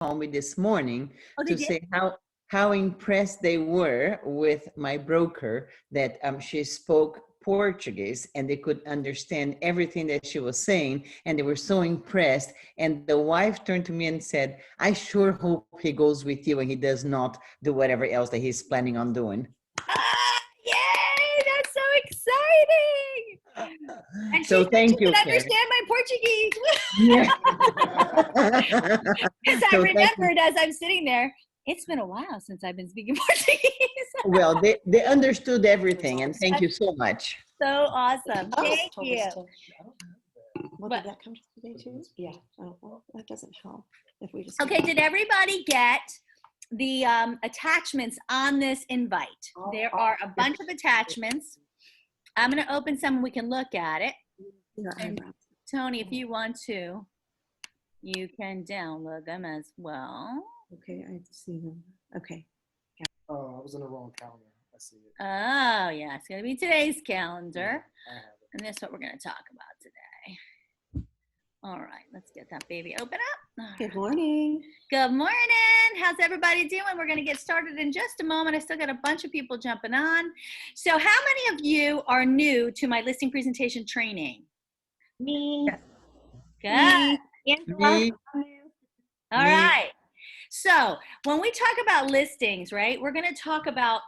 call me this morning Oh, to they did? say how impressed they were with my broker, that she spoke Portuguese and they could understand everything that she was saying, and they were so impressed. And the wife turned to me and said, I sure hope he goes with you and he does not do whatever else that he's planning on doing. Yay, that's so exciting. And So she thank you, could Karen. understand my Portuguese. Yeah. Because I So remembered as I'm sitting there, it's been a while since I've been speaking Portuguese. well, they understood everything, and thank you so much. So awesome. Thank you. Well, did that come today too? Yeah. Oh, well, that doesn't help if we just. Okay, did everybody get the attachments on this invite? There are a bunch of attachments. I'm going to open some and we can look at it. And Tony, if you want to, you can download them as well. Okay, I see them. Okay. Oh, I was in the wrong calendar. I see it. Oh, yeah, it's going to be today's calendar. I have it. And that's what we're going to talk about today. All right, let's get that baby open up. Good morning. Good morning. How's everybody doing? We're going to get started in just a moment. I still got a bunch of people jumping on. So how many of you are new to my listing presentation training? Me. Good. Me. All right. So when we talk about listings, right, we're going to talk about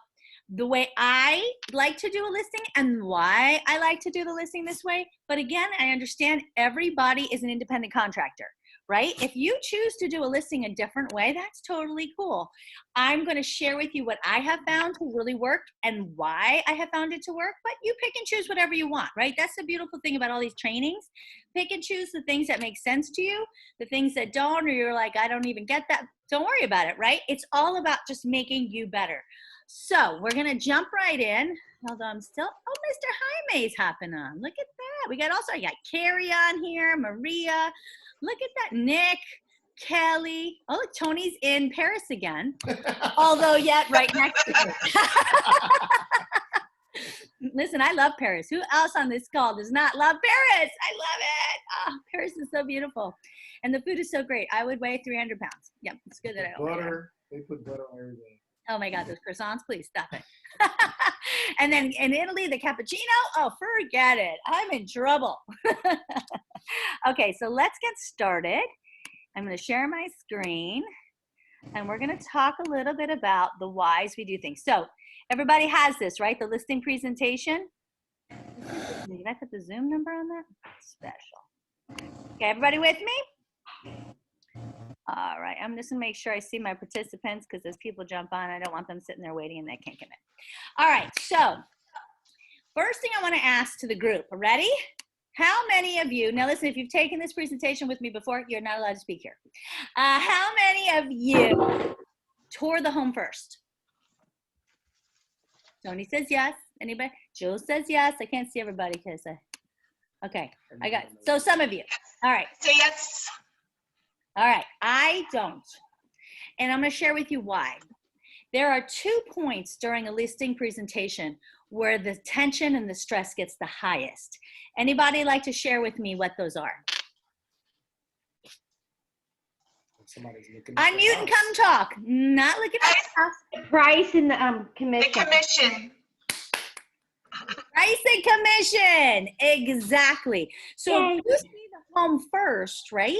the way I like to do a listing and why I like to do the listing this way. But again, I understand everybody is an independent contractor, right? If you choose to do a listing a different way, that's totally cool. I'm going to share with you what I have found to really work and why I have found it to work, but you pick and choose whatever you want, right? That's the beautiful thing about all these trainings. Pick and choose the things that make sense to you, the things that don't, or you're like, I don't even get that. Don't worry about it, right? It's all about just making you better. So we're going to jump right in. Hold on still. Oh, Mr. Jaime's hopping on. Look at that. We got also, I got Carrie on here, Maria. Look at that. Nick, Kelly. Oh, look, Tony's in Paris again. Although yet right next to her. Listen, I love Paris. Who else on this call does not love Paris? I love it. Oh, Paris is so beautiful. And the food is so great. I would weigh 300 pounds. Yep, it's good that I don't weigh that. Butter. They put butter on everything. Oh my God, those croissants, please stop it. And then in Italy, the cappuccino, oh, forget it. I'm in trouble. Okay, so let's get started. I'm going to share my screen and we're going to talk a little bit about the whys we do things. So everybody has this, right? The listing presentation. Did I put the Zoom number on that? Special. Okay, everybody with me? All right, I'm just gonna make sure I see my participants because as people jump on, I don't want them sitting there waiting and they can't commit. All right, so first thing I wanna ask to the group, ready? How many of you, now listen, if you've taken this presentation with me before, you're not allowed to speak here. How many of you toured the home first? Tony says yes. Anybody? Jill says yes. I can't see everybody because okay, I got, so some of you. All right. Say yes. All right, I don't. And I'm going to share with you why. There are 2 points during a listing presentation where the tension and the stress gets the highest. Anybody like to share with me what those are? Somebody's looking. Unmute and come talk. Not looking at the house. The price and the commission. The commission. Price and commission. Exactly. So Yay. you see the home first, right?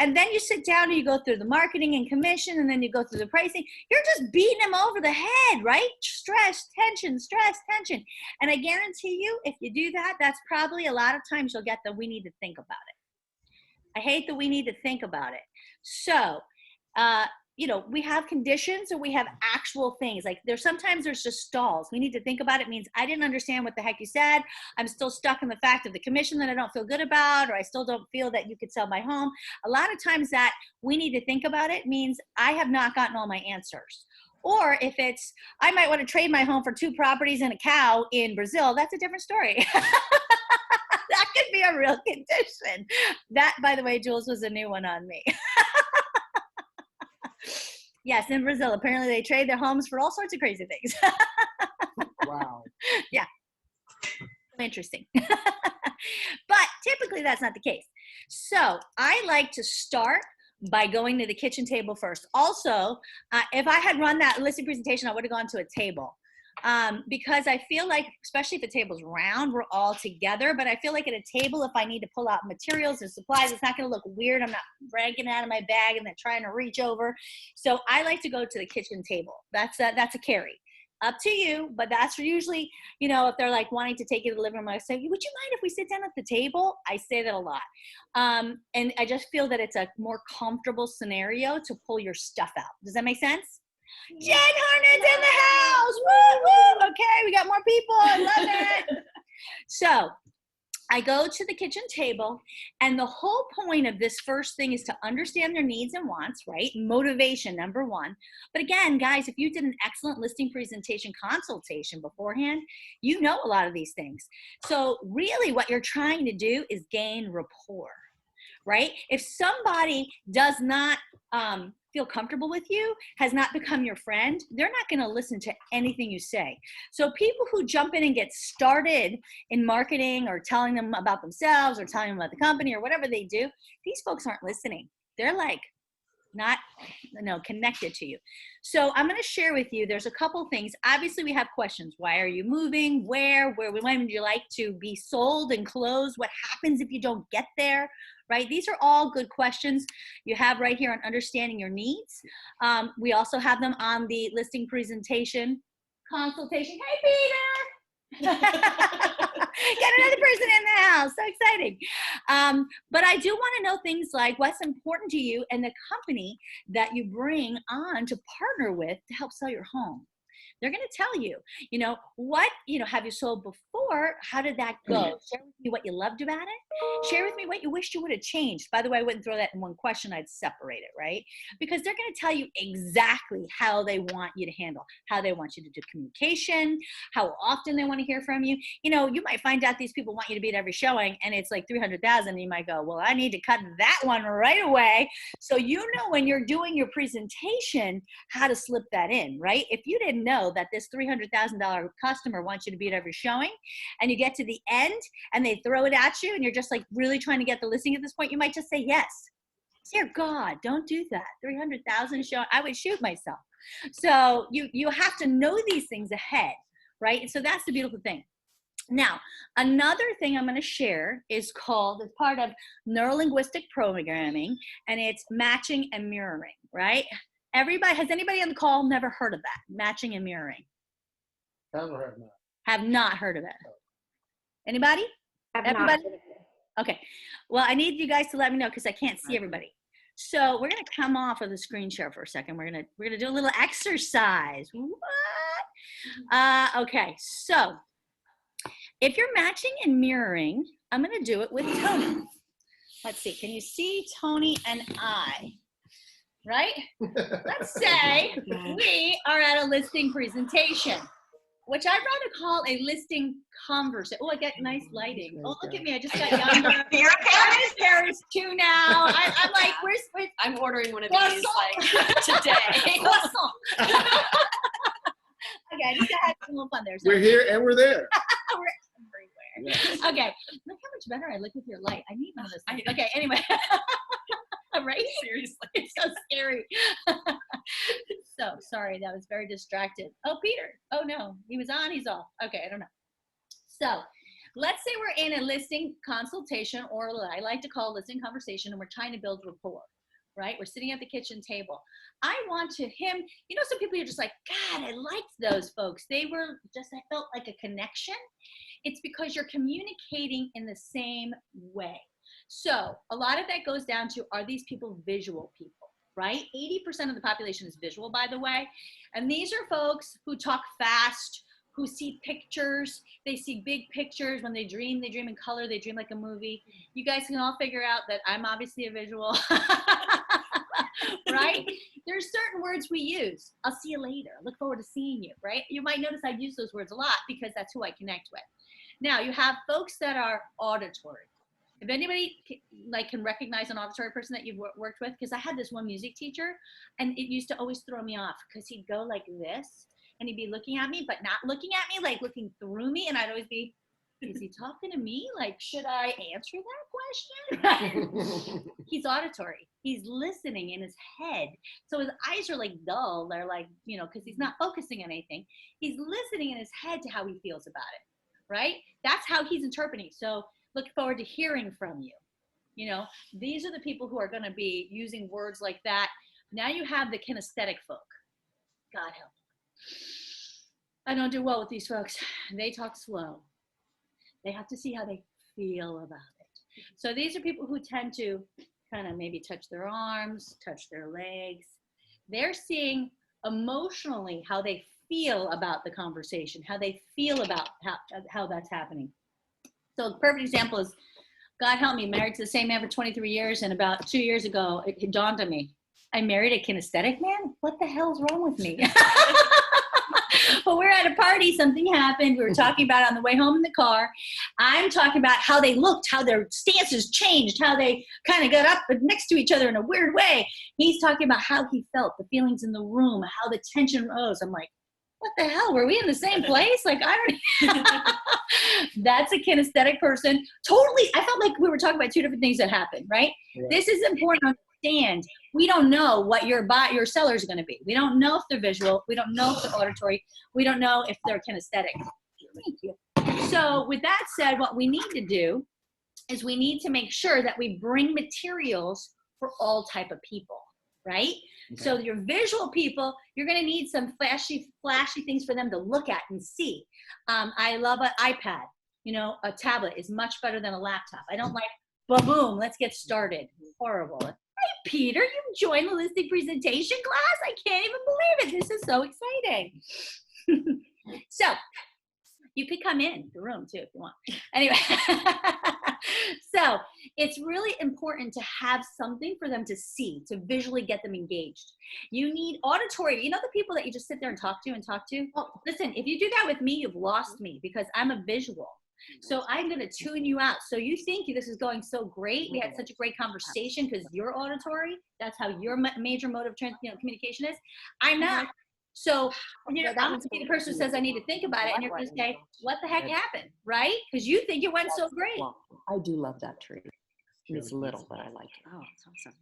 And then you sit down and you go through the marketing and commission, and then you go through the pricing. You're just beating them over the head, right? Stress, tension, stress, tension. And I guarantee you, if you do that, that's probably a lot of times you'll get the we need to think about it. I hate that we need to think about it. So, you know, we have conditions or we have actual things. Like sometimes there's just stalls. We need to think about it. Means I didn't understand what the heck you said. I'm still stuck in the fact of the commission that I don't feel good about, or I still don't feel that you could sell my home. A lot of times that we need to think about it means I have not gotten all my answers. Or if it's, I might want to trade my home for 2 properties and a cow in Brazil, that's a different story. That could be a real condition. That, by the way, Jules, was a new one on me. Yes, in Brazil, apparently they trade their homes for all sorts of crazy things. Wow. Yeah. Interesting. But typically that's not the case. So I like to start by going to the kitchen table first. Also, if I had run that listing presentation, I would have gone to a table. Because I feel like, especially if the table's round, we're all together, but I feel like at a table, if I need to pull out materials and supplies, it's not going to look weird. I'm not dragging it out of my bag and then trying to reach over. So I like to go to the kitchen table. That's a carry. Up to you, but that's usually, you know, if they're like wanting to take you to the living room, I say, would you mind if we sit down at the table? I say that a lot. And I just feel that it's a more comfortable scenario to pull your stuff out. Does that make sense? Jen Harnon's in the house. Woo, woo. Okay, we got more people. I love it. So I go to the kitchen table, and the whole point of this first thing is to understand their needs and wants, right? Motivation, number one. But again, guys, if you did an excellent listing presentation consultation beforehand, you know a lot of these things. So really what you're trying to do is gain rapport, right? If somebody does not feel comfortable with you, has not become your friend, they're not going to listen to anything you say. So people who jump in and get started in marketing or telling them about themselves or telling them about the company or whatever they do, these folks aren't listening. They're like not, connected to you. So I'm going to share with you, there's a couple things. Obviously we have questions. Why are you moving? Where when would you like to be sold and closed? What happens if you don't get there? Right? These are all good questions you have right here on understanding your needs. We also have them on the listing presentation consultation. Hey, Peter! Got another person in the house. So exciting. But I do want to know things like what's important to you and the company that you bring on to partner with to help sell your home. They're going to tell you, what, have you sold before? How did that go? Share with me what you loved about it. Share with me what you wished you would have changed. By the way, I wouldn't throw that in one question. I'd separate it, right? Because they're going to tell you exactly how they want you to handle, how they want you to do communication, how often they want to hear from you. You might find out these people want you to be at every showing and it's like 300,000 and you might go, well, I need to cut that one right away. So when you're doing your presentation, how to slip that in, right? If you didn't know that this $300,000 customer wants you to be at every showing and you get to the end and they throw it at you and you're just like really trying to get the listing at this point, you might just say yes. Dear God, don't do that. 300,000 show, I would shoot myself. So you have to know these things ahead, right? So that's the beautiful thing. Now, another thing I'm going to share is called, it's part of neurolinguistic programming, and it's matching and mirroring, right? Has anybody on the call never heard of that? Matching and mirroring. Have not heard of it. Anybody? Everybody? Okay. Well, I need you guys to let me know because I can't see everybody. So we're going to come off of the screen share for a second. We're going to do a little exercise. What? Okay. So if you're matching and mirroring, I'm going to do it with Tony. Let's see. Can you see Tony and I? Right? Let's say we are at a listing presentation, which I'd rather call a listing conversation. Oh, I get nice lighting. Oh, look at me. I just got younger. You're Paris too now. I'm like, where's I'm ordering one of these today. Okay, I just had a little fun there. So We're here and we're there. We're everywhere. Okay, look how much better I look with your light. I need one of those things. Okay, anyway. Right? Seriously. It's so scary. So sorry, that was very distracted. Oh, Peter. Oh no, he was on, he's off. Okay, I don't know. So let's say we're in a listing consultation, or what I like to call a listing conversation, and we're trying to build rapport, right? We're sitting at the kitchen table. I want to him, some people are just like, God, I liked those folks. I felt like a connection. It's because you're communicating in the same way. So a lot of that goes down to, are these people visual people, right? 80% of the population is visual, by the way. And these are folks who talk fast, who see pictures. They see big pictures. When they dream in color. They dream like a movie. You guys can all figure out that I'm obviously a visual, right? There's certain words we use. I'll see you later. Look forward to seeing you, right? You might notice I use those words a lot because that's who I connect with. Now you have folks that are auditory. If anybody can recognize an auditory person that you've worked with, because I had this one music teacher and it used to always throw me off because he'd go like this and he'd be looking at me, but not looking at me, like looking through me. And I'd always be, is he talking to me? Like, should I answer that question? He's auditory. He's listening in his head. So his eyes are like dull. They're like, you know, because he's not focusing on anything. He's listening in his head to how he feels about it, right? That's how he's interpreting. So look forward to hearing from you. You know, these are the people who are going to be using words like that. Now you have the kinesthetic folk. God help. I don't do well with these folks. They talk slow. They have to see how they feel about it. So these are people who tend to kind of maybe touch their arms, touch their legs. They're seeing emotionally how they feel about the conversation, how they feel about how that's happening. So a perfect example is, God help me, married to the same man for 23 years, and about 2 years ago, it dawned on me, I married a kinesthetic man? What the hell's wrong with me? Well, we're at a party, something happened. We were talking about it on the way home in the car. I'm talking about how they looked, how their stances changed, how they kind of got up next to each other in a weird way. He's talking about how he felt, the feelings in the room, how the tension rose. I'm like, what the hell? Were we in the same place? Like, I don't. That's a kinesthetic person. Totally. I felt like we were talking about two different things that happened, right? Yeah. This is important to understand. We don't know what your seller is going to be. We don't know if they're visual. We don't know if they're auditory. We don't know if they're kinesthetic. Thank you. So with that said, what we need to do is we need to make sure that we bring materials for all type of people, right? Okay. So your visual people, you're going to need some flashy things for them to look at and see. I love an iPad. You know, a tablet is much better than a laptop. I don't like, boom, let's get started. Horrible. Hey, Peter, you joined the listing presentation class? I can't even believe it. This is so exciting. So you could come in the room too if you want. Anyway, so it's really important to have something for them to see, to visually get them engaged. You need auditory. You know the people that you just sit there and talk to? Well, listen, if you do that with me, you've lost me because I'm a visual. So I'm going to tune you out. So you think this is going so great. We had such a great conversation because you're auditory. That's how your major mode of communication is. I'm not. So, you know, I'm going to be the person who says I need to think about it, and you're going to say, what the heck happened, right? Because you think it went so great. Well, I do love that tree. It's little, but I like it. Oh, it's awesome.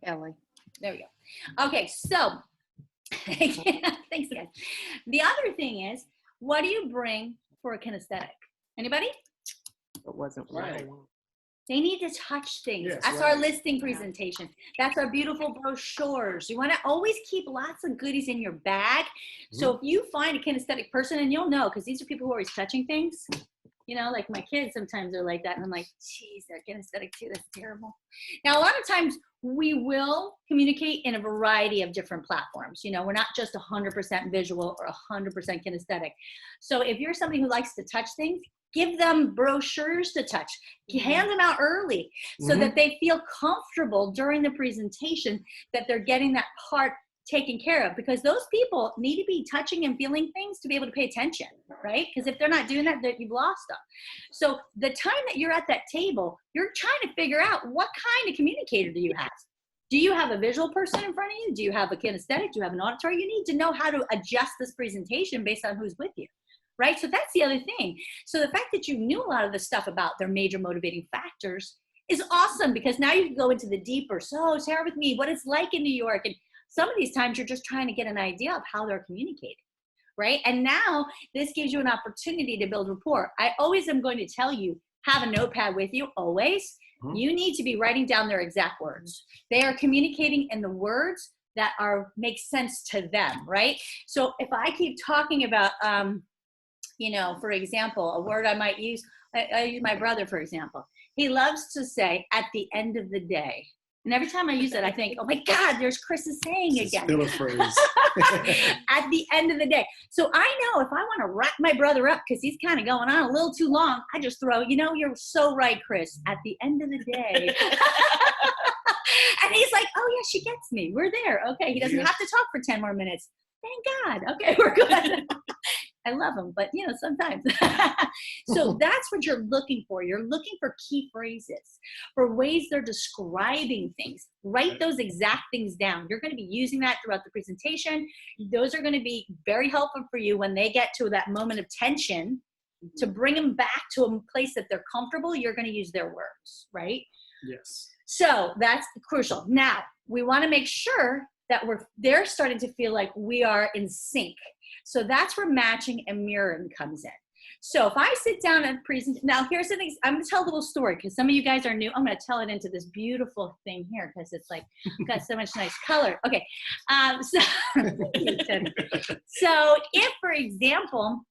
Ellie. There we go. Okay, so, thanks guys. The other thing is, what do you bring for a kinesthetic? Anybody? It wasn't right. They need to touch things. Yes, That's our listing presentation. That's our beautiful brochures. You want to always keep lots of goodies in your bag. So if you find a kinesthetic person, and you'll know, because these are people who are always touching things. You know, like my kids sometimes are like that. And I'm like, geez, they're kinesthetic too. That's terrible. Now, a lot of times we will communicate in a variety of different platforms. You know, we're not just 100% visual or 100% kinesthetic. So if you're somebody who likes to touch things, give them brochures to touch. Hand them out early so that they feel comfortable during the presentation that they're getting that part taken care of, because those people need to be touching and feeling things to be able to pay attention, right? Because if they're not doing that, you've lost them. So the time that you're at that table, you're trying to figure out what kind of communicator do you have? Do you have a visual person in front of you? Do you have a kinesthetic? Do you have an auditory? You need to know how to adjust this presentation based on who's with you. Right? So that's the other thing. So the fact that you knew a lot of the stuff about their major motivating factors is awesome, because now you can go into the deeper. So share with me what it's like in New York. And some of these times you're just trying to get an idea of how they're communicating, right? And now this gives you an opportunity to build rapport. I always am going to tell you, have a notepad with you always. You need to be writing down their exact words. They are communicating in the words that make sense to them, right? So if I keep talking about, you know, for example, a word I might use, I use my brother, for example. He loves to say, at the end of the day. And every time I use it, I think, oh my God, there's Chris's saying again. Still a phrase. At the end of the day. So I know if I want to wrap my brother up because he's kind of going on a little too long, I just throw, you know, you're so right, Chris. At the end of the day. And he's like, oh yeah, she gets me. We're there. Okay. He doesn't have to talk for 10 more minutes. Thank God. Okay, we're good. I love them, but you know, sometimes. So that's what you're looking for. You're looking for key phrases, for ways they're describing things. Write those exact things down. You're going to be using that throughout the presentation. Those are going to be very helpful for you when they get to that moment of tension, to bring them back to a place that they're comfortable. You're going to use their words, right? Yes. So that's crucial. Now, we want to make sure that they're starting to feel like we are in sync. So that's where matching and mirroring comes in. So if I sit down and present, now here's the thing, I'm going to tell a little story because some of you guys are new. I'm going to tell it into this beautiful thing here because it's like got so much nice color. Okay. So if, for example,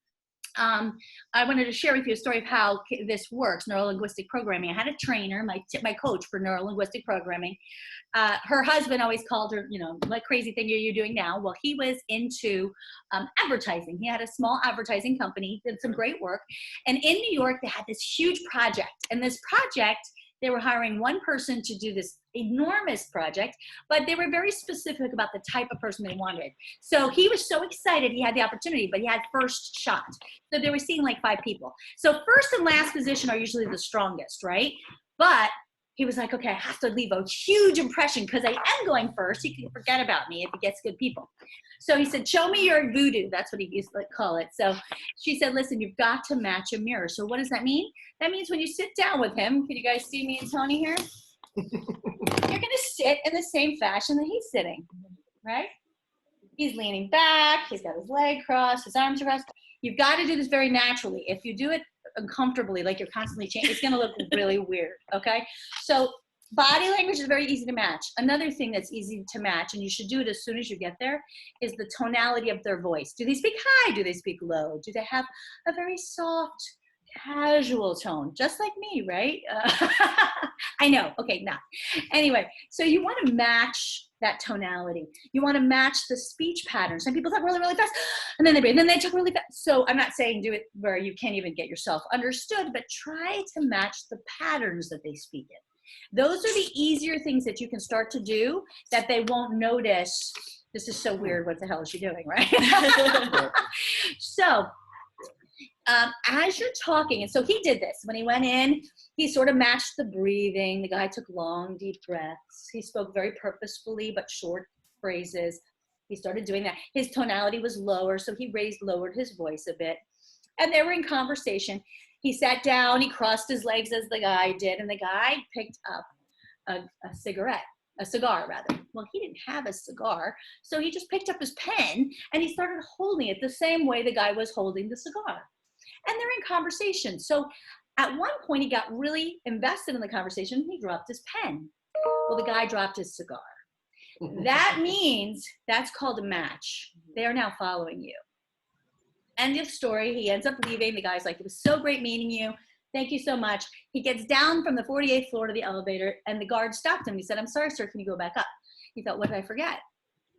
I wanted to share with you a story of how this works, neuro-linguistic programming. I had a trainer, my coach for neuro-linguistic programming. Her husband always called her, you know, what crazy thing are you doing now? Well, he was into advertising. He had a small advertising company, did some great work. And in New York, they had this huge project. And this project, they were hiring one person to do this enormous project, but they were very specific about the type of person they wanted. So he was so excited he had the opportunity, but he had first shot. So they were seeing like 5 people. So first and last position are usually the strongest, right? But he was like, okay, I have to leave a huge impression because I am going first. He can forget about me if he gets good people. So he said, show me your voodoo. That's what he used to call it. So she said, listen, you've got to match a mirror. So what does that mean? That means when you sit down with him, can you guys see me and Tony here? You're going to sit in the same fashion that he's sitting, right? He's leaning back. He's got his leg crossed, his arms crossed. You've got to do this very naturally. If you do it uncomfortably, like you're constantly changing, it's going to look really weird, okay? So body language is very easy to match. Another thing that's easy to match, and you should do it as soon as you get there, is the tonality of their voice. Do they speak high? Do they speak low? Do they have a very soft, casual tone? Just like me, right? I know. Okay, now. Anyway, so you want to match that tonality. You want to match the speech pattern. Some people talk really, really fast, and then they breathe, and then they talk really fast. So I'm not saying do it where you can't even get yourself understood, but try to match the patterns that they speak in. Those are the easier things that you can start to do that they won't notice. This is so weird. What the hell is she doing, right? So as you're talking, and so he did this when he went in, he sort of matched the breathing. The guy took long, deep breaths. He spoke very purposefully, but short phrases. He started doing that. His tonality was lower, so he lowered his voice a bit. And they were in conversation. He sat down, he crossed his legs as the guy did, and the guy picked up a cigar rather. Well, he didn't have a cigar, so he just picked up his pen and he started holding it the same way the guy was holding the cigar. And they're in conversation. So at one point, he got really invested in the conversation. He dropped his pen. Well, the guy dropped his cigar. That means that's called a match. They are now following you. End of story. He ends up leaving. The guy's like, it was so great meeting you. Thank you so much. He gets down from the 48th floor to the elevator, and the guard stopped him. He said, I'm sorry, sir, can you go back up? He thought, what did I forget?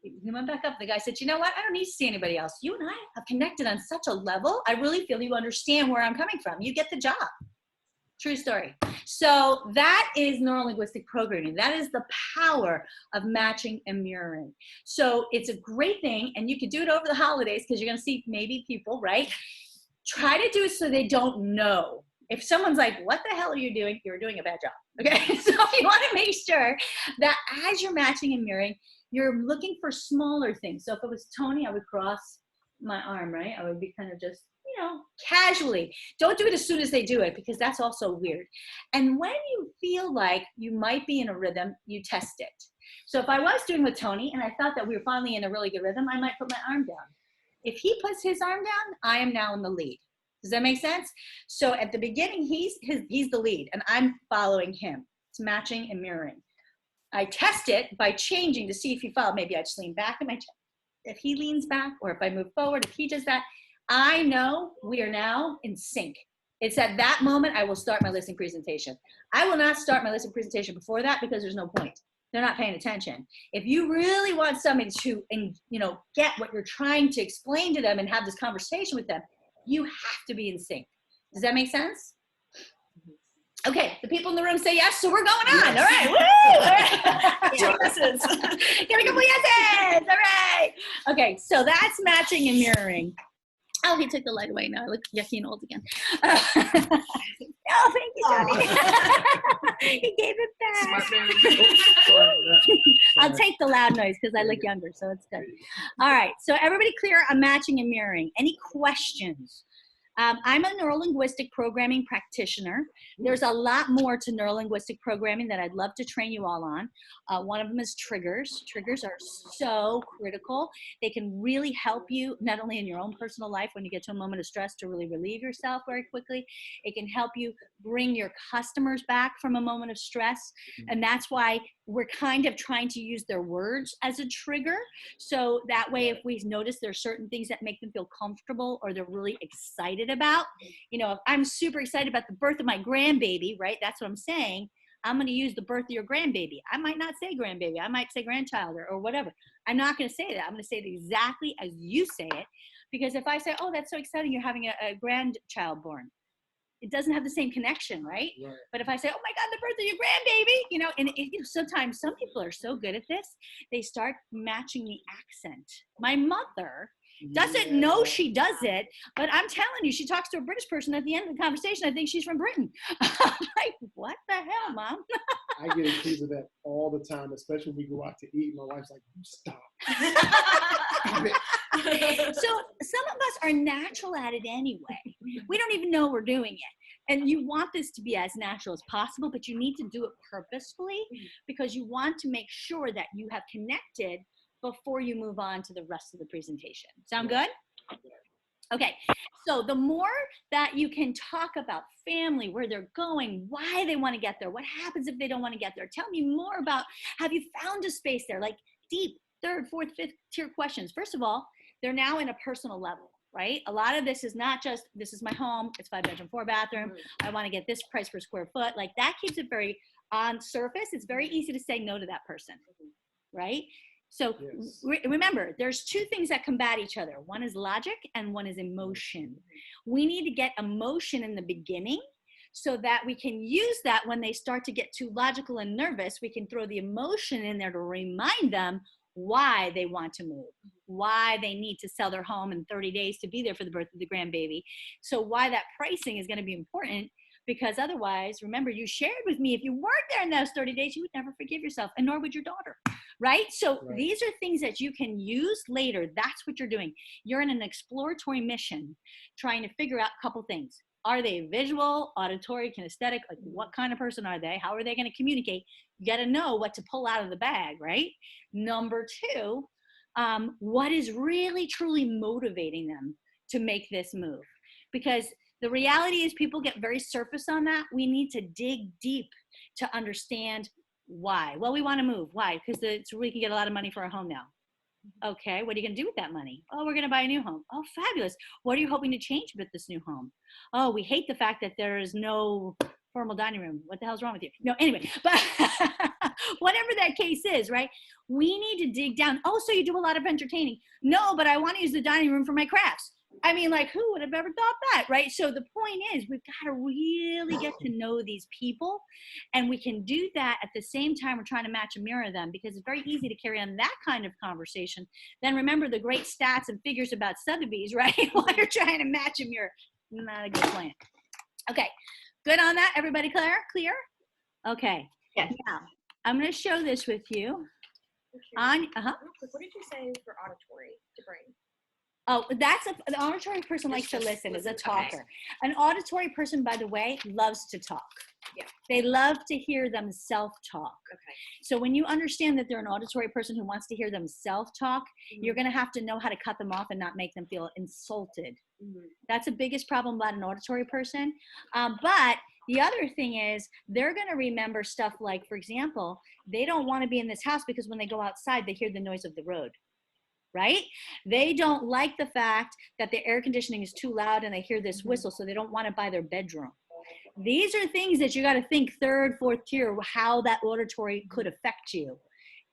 He went back up. The guy said, you know what? I don't need to see anybody else. You and I have connected on such a level. I really feel you understand where I'm coming from. You get the job. True story. So that is neuro-linguistic programming. That is the power of matching and mirroring. So it's a great thing, and you can do it over the holidays because you're going to see maybe people, right? Try to do it so they don't know. If someone's like, what the hell are you doing? You're doing a bad job. Okay, so you want to make sure that as you're matching and mirroring, you're looking for smaller things. So if it was Tony, I would cross my arm, right? I would be kind of just, you know, casually. Don't do it as soon as they do it because that's also weird. And when you feel like you might be in a rhythm, you test it. So if I was doing with Tony and I thought that we were finally in a really good rhythm, I might put my arm down. If he puts his arm down, I am now in the lead. Does that make sense? So at the beginning, he's the lead and I'm following him. It's matching and mirroring. I test it by changing to see if he followed. Maybe I just lean back in my chair. If he leans back or if I move forward, if he does that, I know we are now in sync. It's at that moment I will start my listening presentation. I will not start my listening presentation before that because there's no point. They're not paying attention. If you really want somebody to, you know, get what you're trying to explain to them and have this conversation with them, you have to be in sync. Does that make sense? Okay, the people in the room say yes, so we're going on. Yes. All right, woo! All right. Yeses. Get a couple yeses. All right. Okay, so that's matching and mirroring. Oh, he took the light away. Now I look yucky and old again. Oh, thank you, Johnny. He gave it back. I'll take the loud noise because I look younger, so it's good. All right, so everybody clear on matching and mirroring. Any questions? I'm a neurolinguistic programming practitioner. There's a lot more to neurolinguistic programming that I'd love to train you all on. One of them is triggers. Triggers are so critical. They can really help you not only in your own personal life when you get to a moment of stress to really relieve yourself very quickly. It can help you bring your customers back from a moment of stress. And that's why we're kind of trying to use their words as a trigger. So that way, if we notice there's certain things that make them feel comfortable or they're really excited about, you know, if I'm super excited about the birth of my grandbaby, right? That's what I'm saying. I'm going to use the birth of your grandbaby. I might not say grandbaby. I might say grandchild or whatever. I'm not going to say that. I'm going to say it exactly as you say it. Because if I say, oh, that's so exciting, you're having a grandchild born, it doesn't have the same connection, right? But if I say, oh my God, the birth of your grandbaby, you know, and sometimes some people are so good at this, they start matching the accent. My mother doesn't know she does it, but I'm telling you, she talks to a British person at the end of the conversation. I think she's from Britain. I'm like, what the hell, Mom? I get accused of that all the time, especially when we go out to eat. My wife's like, you stop. So some of us are natural at it anyway. We don't even know we're doing it. And you want this to be as natural as possible, but you need to do it purposefully because you want to make sure that you have connected before you move on to the rest of the presentation. Sound good? Okay, so the more that you can talk about family, where they're going, why they want to get there, what happens if they don't want to get there. Tell me more about, have you found a space there? Like deep, third, fourth, fifth tier questions. First of all, they're now in a personal level, right? A lot of this is not just, this is my home, it's 5-bedroom, 4-bathroom, I want to get this price per square foot. Like that keeps it very on surface. It's very easy to say no to that person, right? So remember, there's two things that combat each other. One is logic and one is emotion. We need to get emotion in the beginning so that we can use that when they start to get too logical and nervous. We can throw the emotion in there to remind them why they want to move, why they need to sell their home in 30 days to be there for the birth of the grandbaby. So why that pricing is going to be important, because otherwise, remember, you shared with me, if you weren't there in those 30 days, you would never forgive yourself, and nor would your daughter, right? So these are things that you can use later. That's what you're doing. You're in an exploratory mission, trying to figure out a couple things. Are they visual, auditory, kinesthetic? Like what kind of person are they? How are they going to communicate? You got to know what to pull out of the bag, right? Number two, what is really, truly motivating them to make this move? Because the reality is people get very surface on that. We need to dig deep to understand why. Well, we want to move. Why? Because we can get a lot of money for a home now. Okay, what are you going to do with that money? Oh, we're going to buy a new home. Oh, fabulous. What are you hoping to change with this new home? Oh, we hate the fact that there is no formal dining room. What the hell's wrong with you? No, anyway, but whatever that case is, right? We need to dig down. Oh, so you do a lot of entertaining. No, but I want to use the dining room for my crafts. I mean, like, who would have ever thought that, right? So the point is, we've got to really get to know these people, and we can do that at the same time we're trying to match and mirror them, because it's very easy to carry on that kind of conversation. Then remember the great stats and figures about Sotheby's, right? While you're trying to match and mirror. Not a good plan. Okay, good on that? Everybody clear? Okay. Yes. Now, I'm going to show this with you. On, What did you say for auditory to bring? Oh, an auditory person likes to listen, is a talker. Okay. An auditory person, by the way, loves to talk. Yeah. They love to hear them self-talk. Okay. So when you understand that they're an auditory person who wants to hear them self-talk, you're going to have to know how to cut them off and not make them feel insulted. That's the biggest problem about an auditory person. But the other thing is they're going to remember stuff like, for example, they don't want to be in this house because when they go outside, they hear the noise of the road. Right? They don't like the fact that the air conditioning is too loud and they hear this whistle, so they don't want to buy their bedroom. These are things that you got to think third, fourth tier, how that auditory could affect you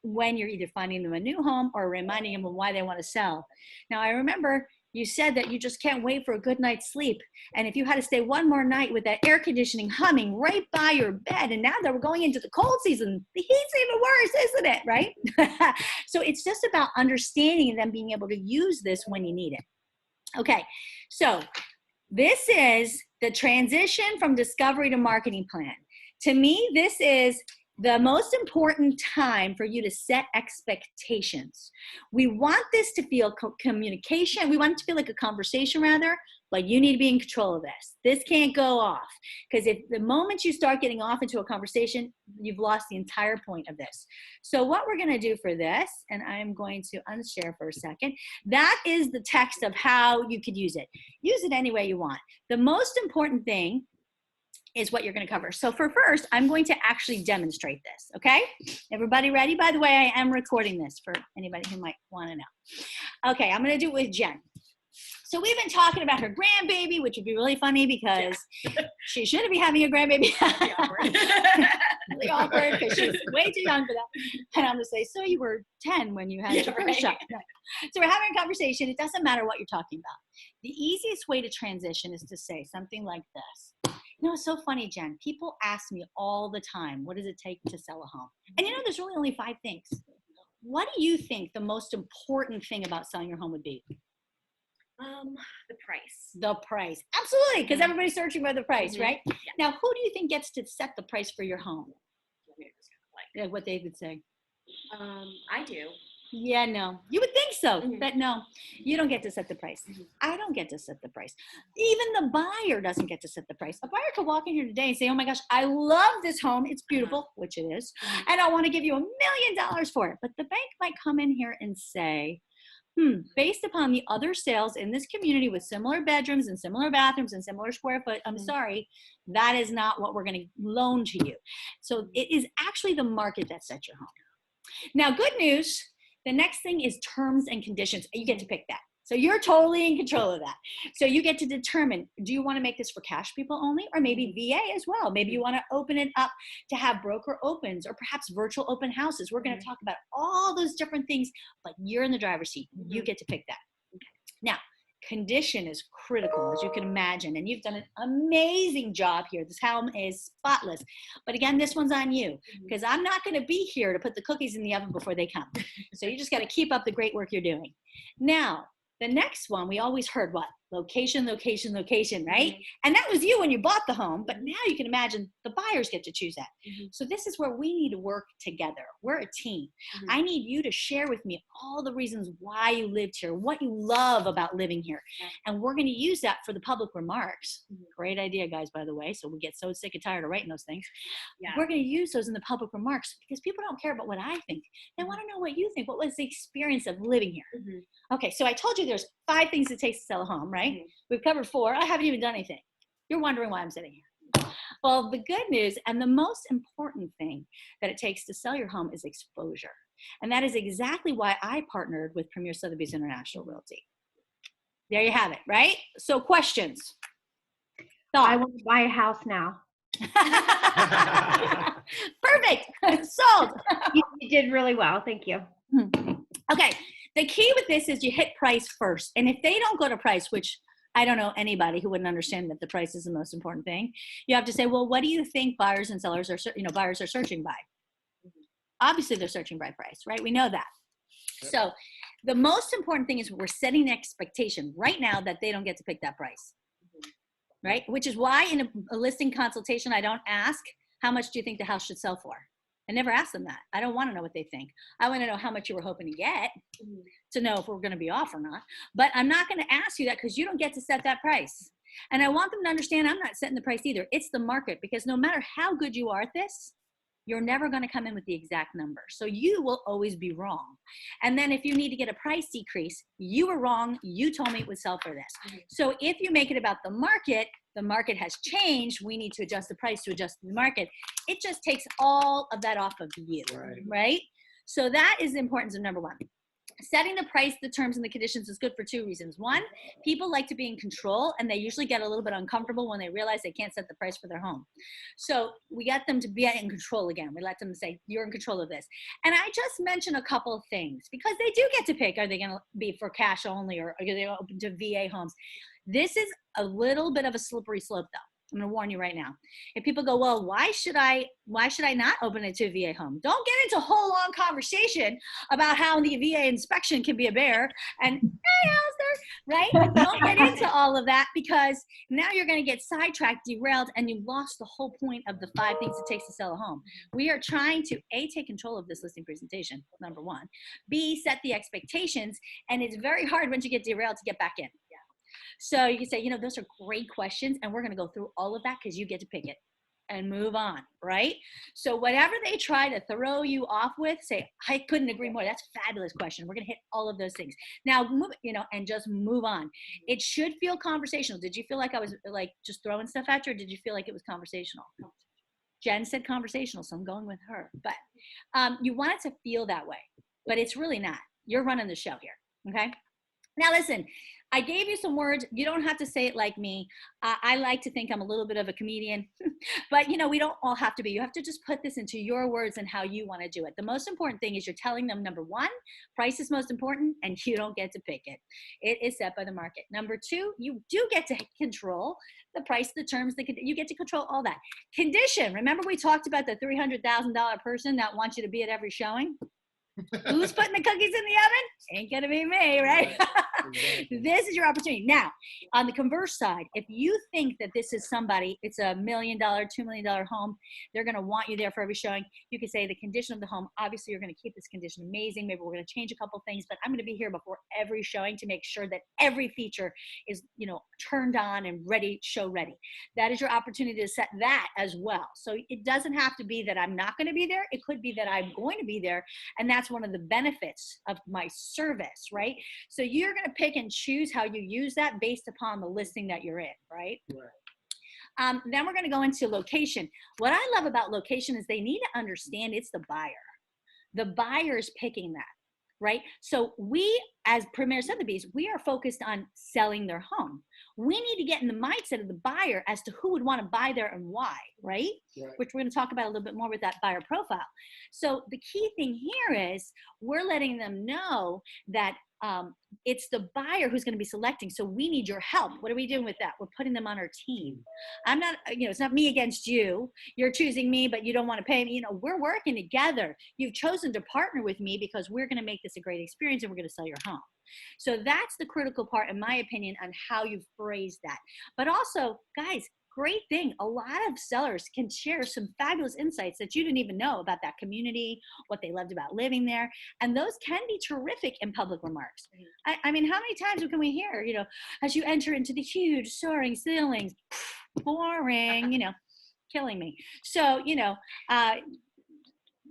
when you're either finding them a new home or reminding them of why they want to sell. Now, I remember you said that you just can't wait for a good night's sleep. And if you had to stay one more night with that air conditioning humming right by your bed, and now that we're going into the cold season, the heat's even worse, isn't it? Right? So it's just about understanding and then being able to use this when you need it. Okay, so this is the transition from discovery to marketing plan. To me, this is the most important time for you to set expectations. We want this to feel communication. We want it to feel like a conversation rather, but you need to be in control of this. This can't go off, because if the moment you start getting off into a conversation, you've lost the entire point of this. So what we're gonna do for this, and I'm going to unshare for a second, that is the text of how you could use it. Use it any way you want. The most important thing is what you're going to cover. So for first, I'm going to actually demonstrate this, okay? Everybody ready? By the way, I am recording this for anybody who might want to know. Okay, I'm going to do it with Jen. So we've been talking about her grandbaby, which would be really funny because she shouldn't be having a grandbaby. Really awkward because she's way too young for that. And I'm going to say, so you were 10 when you had your first shot. So we're having a conversation. It doesn't matter what you're talking about. The easiest way to transition is to say something like this. You know, it's so funny, Jen. People ask me all the time, what does it take to sell a home? And you know, there's really only 5 things. What do you think the most important thing about selling your home would be? The price. The price. Absolutely, because everybody's searching for the price, right? Yeah. Now, who do you think gets to set the price for your home? Like what they would say. I do. Yeah, no. You would think so, but no, you don't get to set the price. I don't get to set the price. Even the buyer doesn't get to set the price. A buyer could walk in here today and say, oh my gosh, I love this home. It's beautiful, which it is. And I want to give you $1 million for it. But the bank might come in here and say, based upon the other sales in this community with similar bedrooms and similar bathrooms and similar square foot, I'm sorry, that is not what we're going to loan to you. So it is actually the market that sets your home. Now, good news, the next thing is terms and conditions. You get to pick that. So you're totally in control of that. So you get to determine, do you want to make this for cash people only, or maybe VA as well? Maybe you want to open it up to have broker opens or perhaps virtual open houses. We're going to talk about all those different things, but you're in the driver's seat. You get to pick that. Now, condition is critical, as you can imagine, and you've done an amazing job here. This home is spotless. But again, this one's on you, because I'm not going to be here to put the cookies in the oven before they come. So you just got to keep up the great work you're doing. Now, the next one, we always heard what? Location, location, location, right? And that was you when you bought the home, but now you can imagine the buyers get to choose that. So this is where we need to work together. We're a team. I need you to share with me all the reasons why you lived here, what you love about living here. And we're going to use that for the public remarks. Great idea, guys, by the way. So we get so sick and tired of writing those things. We're going to use those in the public remarks because people don't care about what I think. They want to know what you think. What was the experience of living here? Okay, so I told you there's 5 things it takes to sell a home, right? We've covered 4. I haven't even done anything. You're wondering why I'm sitting here. Well, the good news and the most important thing that it takes to sell your home is exposure. And that is exactly why I partnered with Premier Sotheby's International Realty. There you have it, right? So questions? Thoughts? I want to buy a house now. Perfect. Sold. You did really well. Thank you. Okay. The key with this is you hit price first. And if they don't go to price, which I don't know anybody who wouldn't understand that the price is the most important thing, you have to say, well, what do you think buyers and sellers are, buyers are searching by? Obviously, they're searching by price, right? We know that. So the most important thing is we're setting the expectation right now that they don't get to pick that price, right? Which is why in a listing consultation, I don't ask, how much do you think the house should sell for? I never ask them that. I don't want to know what they think. I want to know how much you were hoping to get to know if we're going to be off or not. But I'm not going to ask you that because you don't get to set that price. And I want them to understand I'm not setting the price either. It's the market, because no matter how good you are at this, you're never going to come in with the exact number. So you will always be wrong. And then if you need to get a price decrease, you were wrong. You told me it would sell for this. So if you make it about the market has changed. We need to adjust the price to adjust the market. It just takes all of that off of you, right? So that is the importance of number 1. Setting the price, the terms, and the conditions is good for 2 reasons. 1, people like to be in control, and they usually get a little bit uncomfortable when they realize they can't set the price for their home. So we get them to be in control again. We let them say, you're in control of this. And I just mentioned a couple of things because they do get to pick, are they going to be for cash only, or are they open to VA homes? This is a little bit of a slippery slope though. I'm going to warn you right now. If people go, well, why should I not open it to a VA home? Don't get into a whole long conversation about how the VA inspection can be a bear and, hey, how's there, right? Don't get into all of that, because now you're going to get sidetracked, derailed, and you lost the whole point of the 5 things it takes to sell a home. We are trying to, A, take control of this listing presentation, number one. B, set the expectations, and it's very hard once you get derailed to get back in. So you can say, those are great questions, and we're going to go through all of that because you get to pick it and move on, right? So whatever they try to throw you off with, say, I couldn't agree more. That's a fabulous question. We're going to hit all of those things. Now, and just move on. It should feel conversational. Did you feel like I was like just throwing stuff at you, or did you feel like it was conversational? Jen said conversational, so I'm going with her. But you want it to feel that way, but it's really not. You're running the show here, okay? Now listen, I gave you some words. You don't have to say it like me. I like to think I'm a little bit of a comedian, but we don't all have to be. You have to just put this into your words and how you want to do it. The most important thing is you're telling them, number one, price is most important, and you don't get to pick it. It is set by the market. Number two, you do get to control the price, the terms, you get to control all that. Condition. Remember we talked about the $300,000 person that wants you to be at every showing? Who's putting the cookies in the oven? Ain't gonna be me, right? This is your opportunity. Now, on the converse side, if you think that this is somebody, it's $1 million, $2 million home, they're gonna want you there for every showing, you can say the condition of the home, obviously you're gonna keep this condition amazing, maybe we're gonna change a couple things, but I'm gonna be here before every showing to make sure that every feature is, turned on and ready, show ready. That is your opportunity to set that as well. So it doesn't have to be that I'm not gonna be there, it could be that I'm going to be there, and that's one of the benefits of my service, right? So you're going to pick and choose how you use that based upon the listing that you're in, right? Then we're going to go into location. What I love about location is they need to understand it's the buyer. The buyer is picking that, right? So we, as Premier Sotheby's, we are focused on selling their home. We need to get in the mindset of the buyer as to who would want to buy there and why, right? Which we're going to talk about a little bit more with that buyer profile. So the key thing here is we're letting them know that it's the buyer who's going to be selecting. So we need your help. What are we doing with that? We're putting them on our team. I'm not, it's not me against you. You're choosing me, but you don't want to pay me. We're working together. You've chosen to partner with me because we're going to make this a great experience and we're going to sell your home. So that's the critical part, in my opinion, on how you phrase that. But also, guys, great thing. A lot of sellers can share some fabulous insights that you didn't even know about that community, what they loved about living there. And those can be terrific in public remarks. I mean, how many times can we hear, as you enter into the huge soaring ceilings, boring, killing me. So,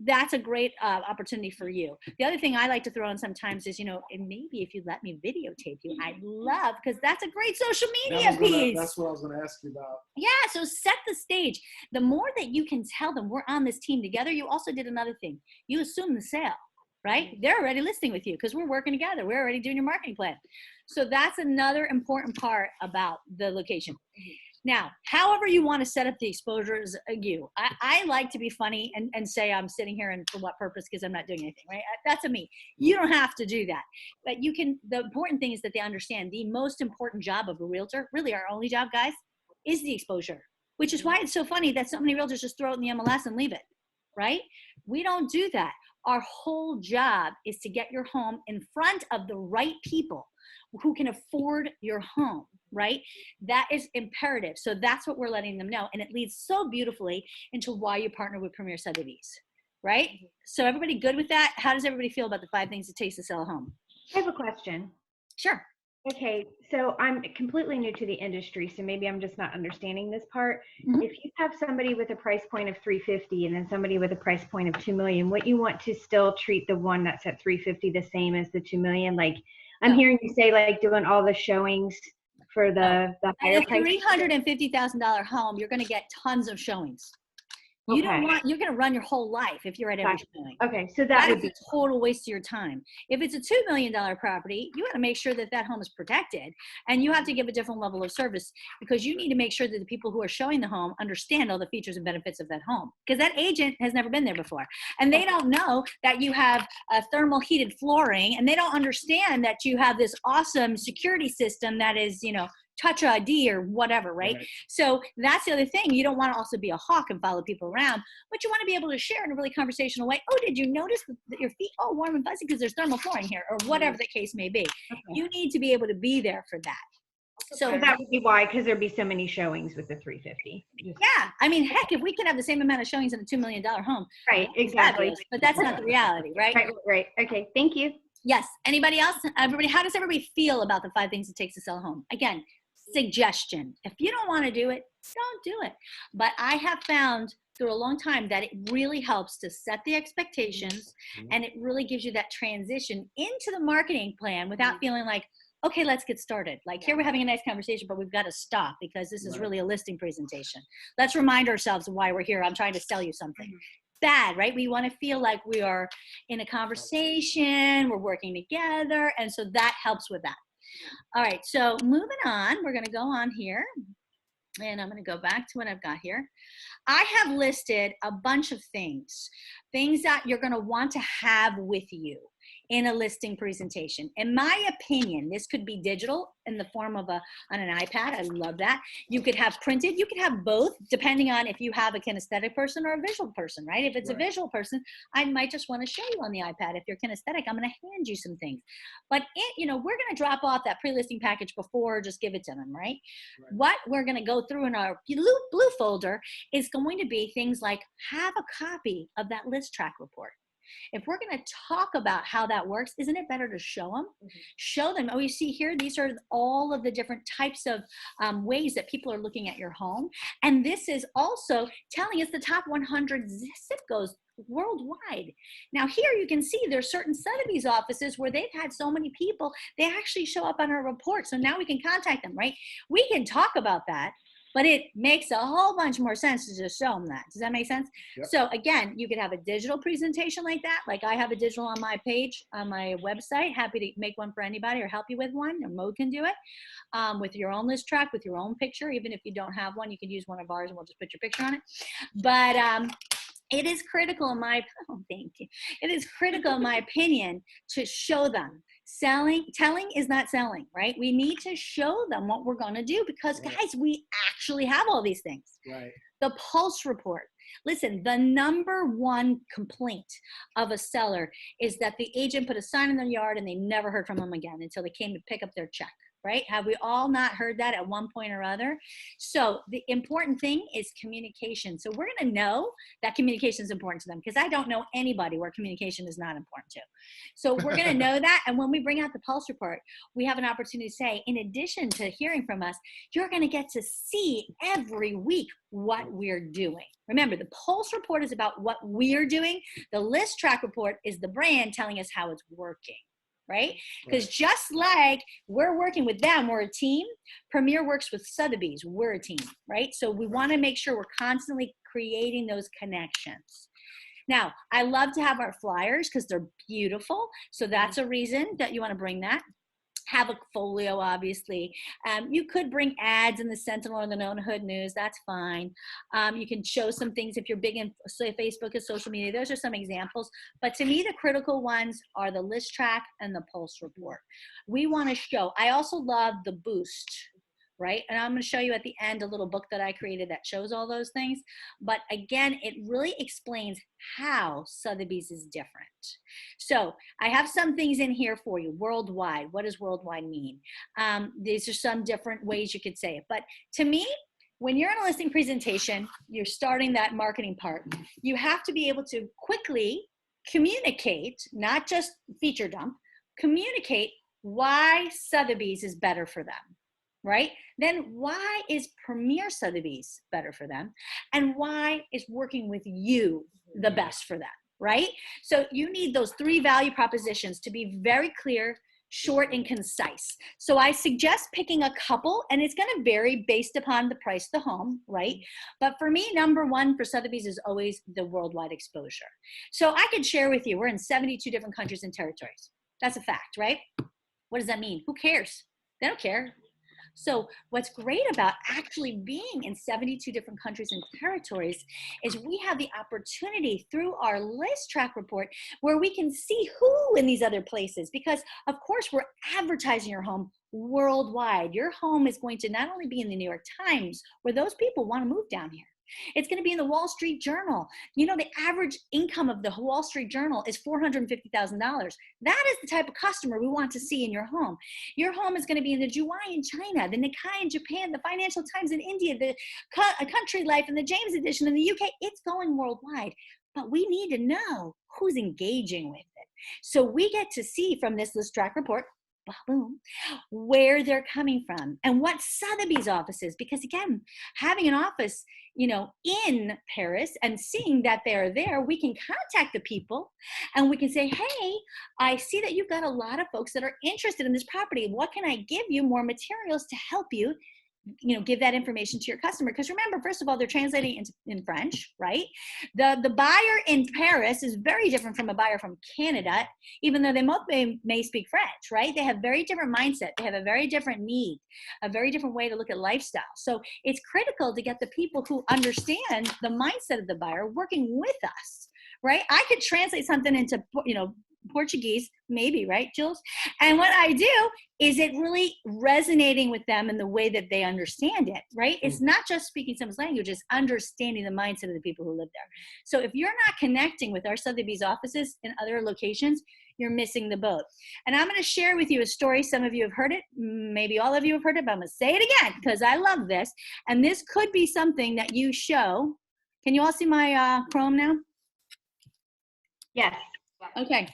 that's a great opportunity for you. The other thing I like to throw in sometimes is, and maybe if you let me videotape you, I'd love, because that's a great social media piece. That's what I was going to ask you about. Yeah, so set the stage. The more that you can tell them we're on this team together, you also did another thing. You assume the sale, right? They're already listing with you because we're working together. We're already doing your marketing plan. So that's another important part about the location. Now, however you want to set up the exposure is you. I like to be funny and say I'm sitting here and for what purpose, because I'm not doing anything, right? That's a me. You don't have to do that. But you can, the important thing is that they understand the most important job of a realtor, really our only job, guys, is the exposure, which is why it's so funny that so many realtors just throw it in the MLS and leave it, right? We don't do that. Our whole job is to get your home in front of the right people who can afford your home, right? That is imperative. So that's what we're letting them know. And it leads so beautifully into why you partner with Premier Sotheby's, right? So everybody good with that? How does everybody feel about the 5 things it takes to sell a home? I have a question. Sure. Okay, so I'm completely new to the industry, so maybe I'm just not understanding this part. If you have somebody with a price point of $350,000 and then somebody with a price point of $2 million, what you want to still treat the one that's at $350,000 the same as the $2 million? Like I'm hearing you say, like doing all the showings for the higher price. $350,000 home, you're going to get tons of showings. You don't want, you're going to run your whole life if you're at every showing. Okay, so that would be a total waste of your time. If it's a $2 million property, you got to make sure that that home is protected, and you have to give a different level of service because you need to make sure that the people who are showing the home understand all the features and benefits of that home, because that agent has never been there before, and they don't know that you have a thermal heated flooring, and they don't understand that you have this awesome security system that is, touch ID or whatever, right? So that's the other thing. You don't want to also be a hawk and follow people around, but you want to be able to share in a really conversational way. Oh, did you notice that your feet all warm and fuzzy because there's thermal flooring here, or whatever the case may be. Okay. You need to be able to be there for that. So that would be why, because there'd be so many showings with the 350. Yeah, I mean, heck, if we could have the same amount of showings in a $2 million home, Right, exactly. fabulous, but that's not the reality, right? Right. Okay, thank you. Yes. Anybody else? Everybody, how does everybody feel about the 5 things it takes to sell a home? Again, suggestion. If you don't want to do it, don't do it. But I have found through a long time that it really helps to set the expectations, and it really gives you that transition into the marketing plan without feeling like, okay, let's get started. Like, here we're having a nice conversation, but we've got to stop because this is really a listing presentation. Let's remind ourselves of why we're here. I'm trying to sell you something. Bad, right? We want to feel like we are in a conversation, we're working together, and so that helps with that. All right, so moving on, we're going to go on here, and I'm going to go back to what I've got here. I have listed a bunch of things that you're going to want to have with you in a listing presentation. In my opinion, this could be digital in the form of on an iPad. I love that. You could have printed. You could have both, depending on if you have a kinesthetic person or a visual person, right? If it's a visual person, I might just want to show you on the iPad. If you're kinesthetic, I'm going to hand you some things. But we're going to drop off that pre-listing package before, just give it to them, right? What we're going to go through in our blue folder is going to be things like have a copy of that list track report. If we're going to talk about how that works, isn't it better to show them? Show them, oh, you see here, these are all of the different types of ways that people are looking at your home. And this is also telling us the top 100 zip codes worldwide. Now here you can see there's certain Sotheby's offices where they've had so many people, they actually show up on our report. So now we can contact them, right? We can talk about that. But it makes a whole bunch more sense to just show them that. Does that make sense? Yep. So again, you could have a digital presentation like that. Like I have a digital on my page, on my website. Happy to make one for anybody or help you with one. Or Mo can do it with your own list track, with your own picture. Even if you don't have one, you can use one of ours and we'll just put your picture on it. But it is critical in my, thank you. It is critical in my opinion to show them. Telling is not selling, right? We need to show them what we're going to do because guys, we actually have all these things. Right. The pulse report. Listen, the #1 complaint of a seller is that the agent put a sign in their yard and they never heard from them again until they came to pick up their check. Right? Have we all not heard that at one point or other? So the important thing is communication. So we're going to know that communication is important to them because I don't know anybody where communication is not important to. So we're going to know that. And when we bring out the pulse report, we have an opportunity to say, in addition to hearing from us, you're going to get to see every week what we're doing. Remember, the pulse report is about what we're doing. The list track report is the brand telling us how it's working. Right? Because just like we're working with them, we're a team. Premier works with Sotheby's, we're a team, right? So we want to make sure we're constantly creating those connections. Now, I love to have our flyers because they're beautiful. So that's a reason that you want to bring that. Have a folio, obviously. You could bring ads in the Sentinel or the Known Hood News. That's fine. You can show some things if you're big in, say, Facebook or social media. Those are some examples. But to me, the critical ones are the list track and the pulse report. We want to show. I also love the boost. Right? And I'm going to show you at the end a little book that I created that shows all those things. But again, it really explains how Sotheby's is different. So I have some things in here for you. Worldwide. What does worldwide mean? These are some different ways you could say it. But to me, when you're in a listing presentation, you're starting that marketing part. You have to be able to quickly communicate, not just feature dump, communicate why Sotheby's is better for them. Right? Then why is Premier Sotheby's better for them? And why is working with you the best for them? Right? So you need those 3 value propositions to be very clear, short, and concise. So I suggest picking a couple, and it's going to vary based upon the price of the home, right? But for me, #1 for Sotheby's is always the worldwide exposure. So I could share with you, we're in 72 different countries and territories. That's a fact, right? What does that mean? Who cares? They don't care. So what's great about actually being in 72 different countries and territories is we have the opportunity through our list track report where we can see who in these other places, because of course we're advertising your home worldwide. Your home is going to not only be in the New York Times, where those people want to move down here. It's going to be in the Wall Street Journal. You know, the average income of the Wall Street Journal is $450,000. That is the type of customer we want to see in your home. Your home is going to be in the Juwai in China, the Nikkei in Japan, the Financial Times in India, the Country Life and the James Edition in the UK. It's going worldwide, but we need to know who's engaging with it. So we get to see from this list track report, boom, where they're coming from and what Sotheby's office is. Because again, having an office, you know, in Paris and seeing that they're there, we can contact the people and we can say, hey, I see that you've got a lot of folks that are interested in this property. What can I give you more materials to help you, you know, give that information to your customer? Because remember, first of all, they're translating in French, right? The buyer in Paris is very different from a buyer from Canada, even though they both may speak French, right? They have very different mindset. They have a very different need, a very different way to look at lifestyle. So it's critical to get the people who understand the mindset of the buyer working with us, right? I could translate something into, you know, Portuguese, maybe, right, Jules? And what I do is it really resonating with them in the way that they understand it, right? It's not just speaking someone's language, it's understanding the mindset of the people who live there. So if you're not connecting with our Sotheby's offices in other locations, you're missing the boat. And I'm going to share with you a story. Some of you have heard it. Maybe all of you have heard it, but I'm going to say it again because I love this. And this could be something that you show. Can you all see my Chrome now? Yes. Okay.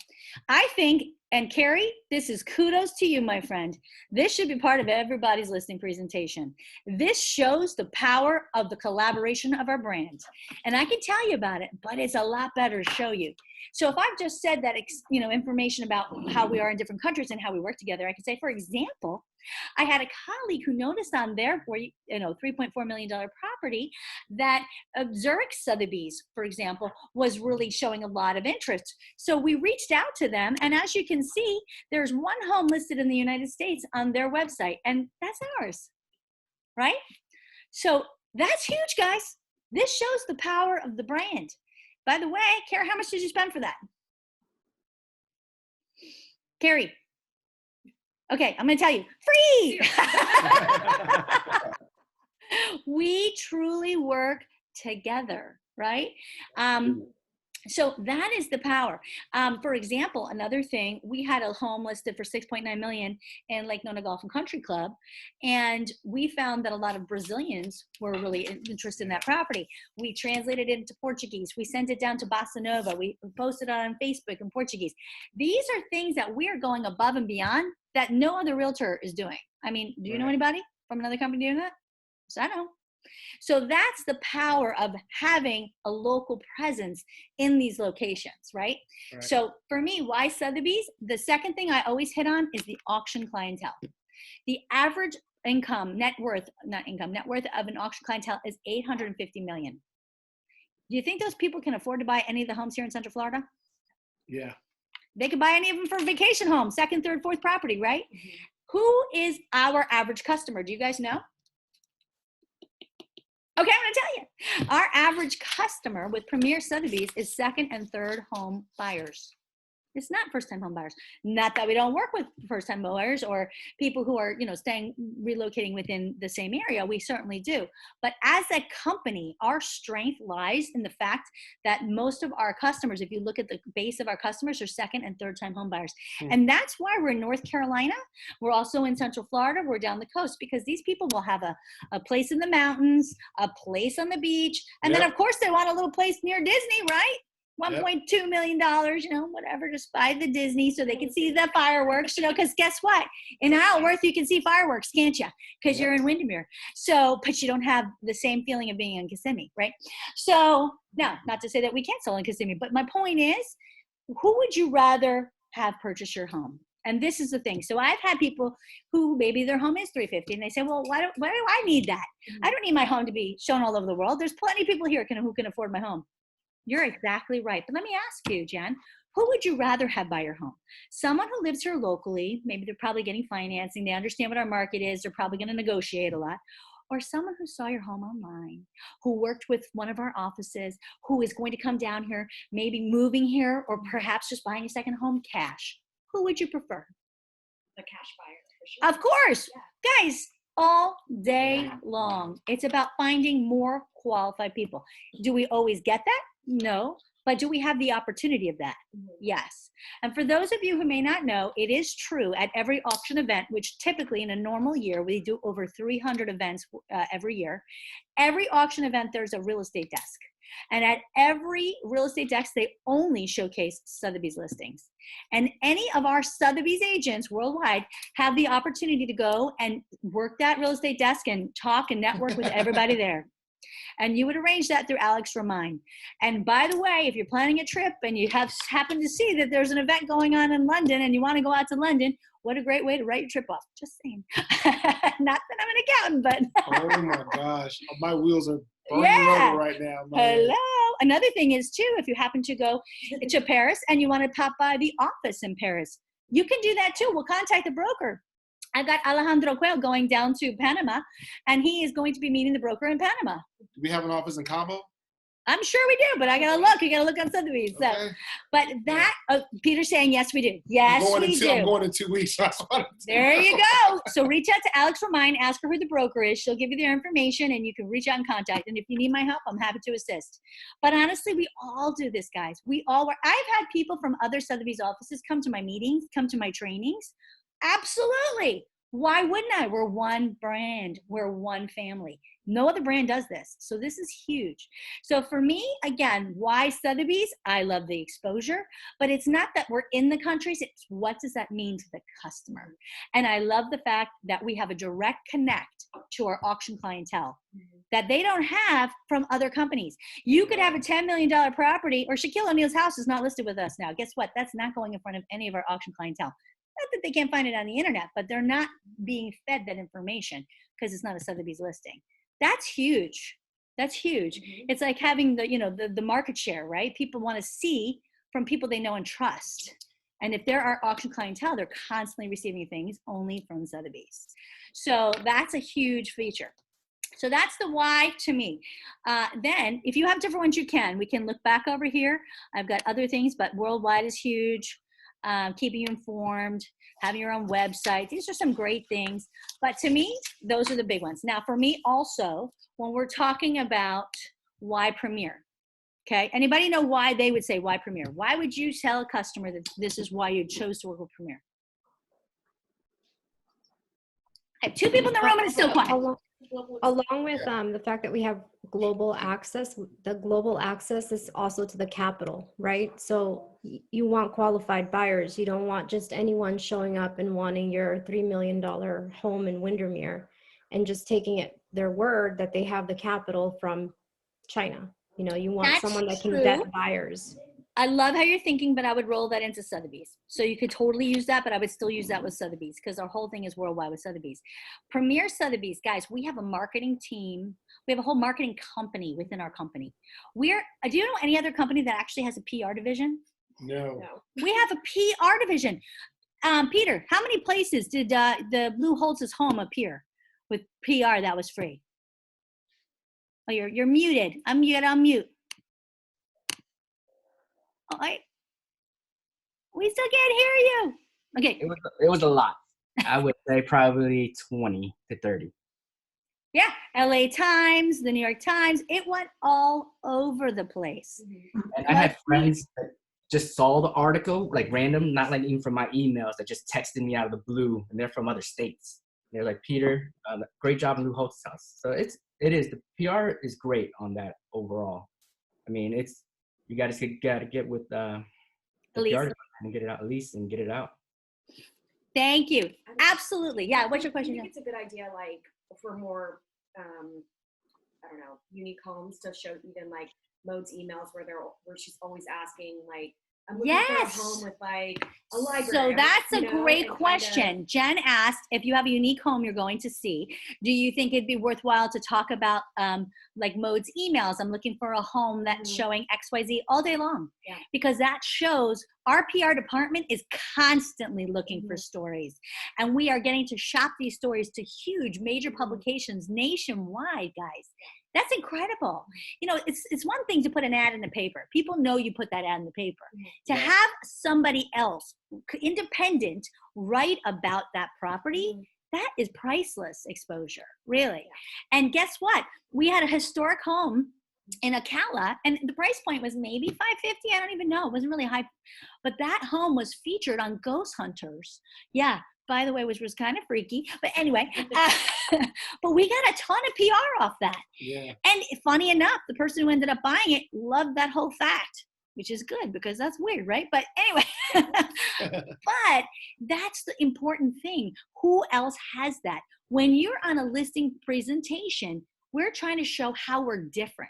I think, and Carrie, this is kudos to you, my friend. This should be part of everybody's listing presentation. This shows the power of the collaboration of our brand. And I can tell you about it, but it's a lot better to show you. So if I've just said that, you know, information about how we are in different countries and how we work together, I can say, for example, I had a colleague who noticed on their, $3.4 million property that Zurich Sotheby's, for example, was really showing a lot of interest. So we reached out to them, and as you can see, there's one home listed in the United States on their website, and that's ours, right? So that's huge, guys. This shows the power of the brand. By the way, Carrie, how much did you spend for that? Carrie. Okay, I'm going to tell you, free. We truly work together, right? So that is the power. For example, another thing, we had a home listed for $6.9 million in Lake Nona Golf and Country Club, and we found that a lot of Brazilians were really interested in that property. We translated it into Portuguese. We sent it down to Bossa Nova. We posted it on Facebook in Portuguese. These are things that we are going above and beyond that no other realtor is doing. I mean, do you know anybody from another company doing that? So I know. So that's the power of having a local presence in these locations, right? So for me, why Sotheby's? The second thing I always hit on is the auction clientele. The average net worth of an auction clientele is $850 million. Do you think those people can afford to buy any of the homes here in Central Florida? Yeah. They could buy any of them for a vacation home, second, third, fourth property, right? Mm-hmm. Who is our average customer? Do you guys know? Okay, I'm going to tell you. Our average customer with Premier Sotheby's is second and third home buyers. It's not first-time home buyers. Not that we don't work with first-time buyers or people who are, relocating within the same area. We certainly do. But as a company, our strength lies in the fact that most of our customers, if you look at the base of our customers, are second and third-time home buyers. And that's why we're in North Carolina. We're also in Central Florida. We're down the coast because these people will have a place in the mountains, a place on the beach, and then, of course, they want a little place near Disney, right? $1.2 million, whatever, just buy the Disney so they can see the fireworks, because guess what? In Isleworth, you can see fireworks, can't you? Because you're in Windermere. So, but you don't have the same feeling of being in Kissimmee, right? So, now, not to say that we can't sell in Kissimmee, but my point is, who would you rather have purchase your home? And this is the thing. So I've had people who maybe their home is $350 and they say, well, why do I need that? I don't need my home to be shown all over the world. There's plenty of people here who can afford my home. You're exactly right. But let me ask you, Jen, Who would you rather have buy your home? Someone who lives here locally, maybe they're probably getting financing, they understand what our market is, they're probably going to negotiate a lot. Or someone who saw your home online, who worked with one of our offices, who is going to come down here, maybe moving here, or perhaps just buying a second home cash. Who would you prefer? The cash buyer, for sure. Of course. Yeah. Guys, all day long, it's about finding more qualified people. Do we always get that? No. But do we have the opportunity of that? Yes. And for those of you who may not know, it is true at every auction event, which typically in a normal year, we do over 300 events every year. Every auction event, there's a real estate desk. And at every real estate desk, they only showcase Sotheby's listings. And any of our Sotheby's agents worldwide have the opportunity to go and work that real estate desk and talk and network with everybody there. And you would arrange that through Alex Romine. And by the way, if you're planning a trip and you happen to see that there's an event going on in London and you want to go out to London, what a great way to write your trip off. Just saying. Not that I'm an accountant, but. Oh my gosh. My wheels are burning over right now. Hello. Another thing is too, if you happen to go to Paris and you want to pop by the office in Paris, you can do that too. We'll contact the broker. I've got Alejandro Cuello going down to Panama, and he is going to be meeting the broker in Panama. Do we have an office in Cabo? I'm sure we do, but I gotta look. You gotta look on Sotheby's. So, Okay. but that Peter's saying yes, we do. Yes, we do. I'm going in 2 weeks. There you go. So reach out to Alex Romine, ask her who the broker is. She'll give you their information, and you can reach out and contact. And if you need my help, I'm happy to assist. But honestly, we all do this, guys. We all were. I've had people from other Sotheby's offices come to my meetings, come to my trainings. Absolutely. Why wouldn't I? We're one brand. We're one family. No other brand does this. So this is huge. So for me, again, why Sotheby's? I love the exposure, but it's not that we're in the countries. It's what does that mean to the customer? And I love the fact that we have a direct connect to our auction clientele that they don't have from other companies. You could have a $10 million property, or Shaquille O'Neal's house is not listed with us now. Guess what? That's not going in front of any of our auction clientele. Not that they can't find it on the internet, but they're not being fed that information because it's not a Sotheby's listing. That's huge. That's huge. It's like having the market share, right? People want to see from people they know and trust. And if there are auction clientele, they're constantly receiving things only from Sotheby's. So that's a huge feature. So that's the why to me. Then if you have different ones, we can look back over here. I've got other things, but worldwide is huge. Keeping you informed, having your own website. These are some great things. But to me, those are the big ones. Now, for me also, when we're talking about why Premier, okay? Anybody know why they would say why Premier? Why would you tell a customer that this is why you chose to work with Premier? I have two people in the room and it's still quiet. Along with the fact that we have global access, the global access is also to the capital, right? So you want qualified buyers. You don't want just anyone showing up and wanting your $3 million home in Windermere and just taking it their word that they have the capital from China. You know, you want someone that can vet buyers. I love how you're thinking, but I would roll that into Sotheby's. So you could totally use that, but I would still use that with Sotheby's because our whole thing is worldwide with Sotheby's. Premier Sotheby's, guys, we have a marketing team. We have a whole marketing company within our company. Do you know any other company that actually has a PR division? No. We have a PR division. Peter, how many places did the Blue Holtz's home appear with PR that was free? Oh, you're muted. I'm mute. All right. We still can't hear you. Okay. It was a lot. I would say probably 20 to 30. Yeah. LA Times, the New York Times. It went all over the place. And I had friends that just saw the article, like random, not like even from my emails, that just texted me out of the blue, and they're from other states. They're like, Peter, great job in Lou Holtz's house. So it is. The PR is great on that overall. I mean, you got to get with the PR department and get it out, at least, and get it out. Thank you. Absolutely. Yeah. What's your question? I think it's a good idea, like for more, I don't know, unique homes to show even like Mode's emails where she's always asking like I'm looking for a home with like a library. So that's a great and question. Jen asked, if you have a unique home you're going to see, do you think it'd be worthwhile to talk about like Mode's emails? I'm looking for a home that's showing XYZ all day long. Yeah. Because that shows our PR department is constantly looking for stories. And we are getting to shop these stories to huge major publications nationwide, guys. That's incredible. You know, it's one thing to put an ad in the paper. People know you put that ad in the paper. To have somebody else, independent, write about that property, that is priceless exposure, really. And guess what? We had a historic home in Ocala, and the price point was maybe $550. I don't even know. It wasn't really high. But that home was featured on Ghost Hunters. Yeah. By the way, which was kind of freaky. But anyway, but we got a ton of PR off that. Yeah. And funny enough, the person who ended up buying it loved that whole fact, which is good because that's weird, right? But anyway, but that's the important thing. Who else has that? When you're on a listing presentation, we're trying to show how we're different.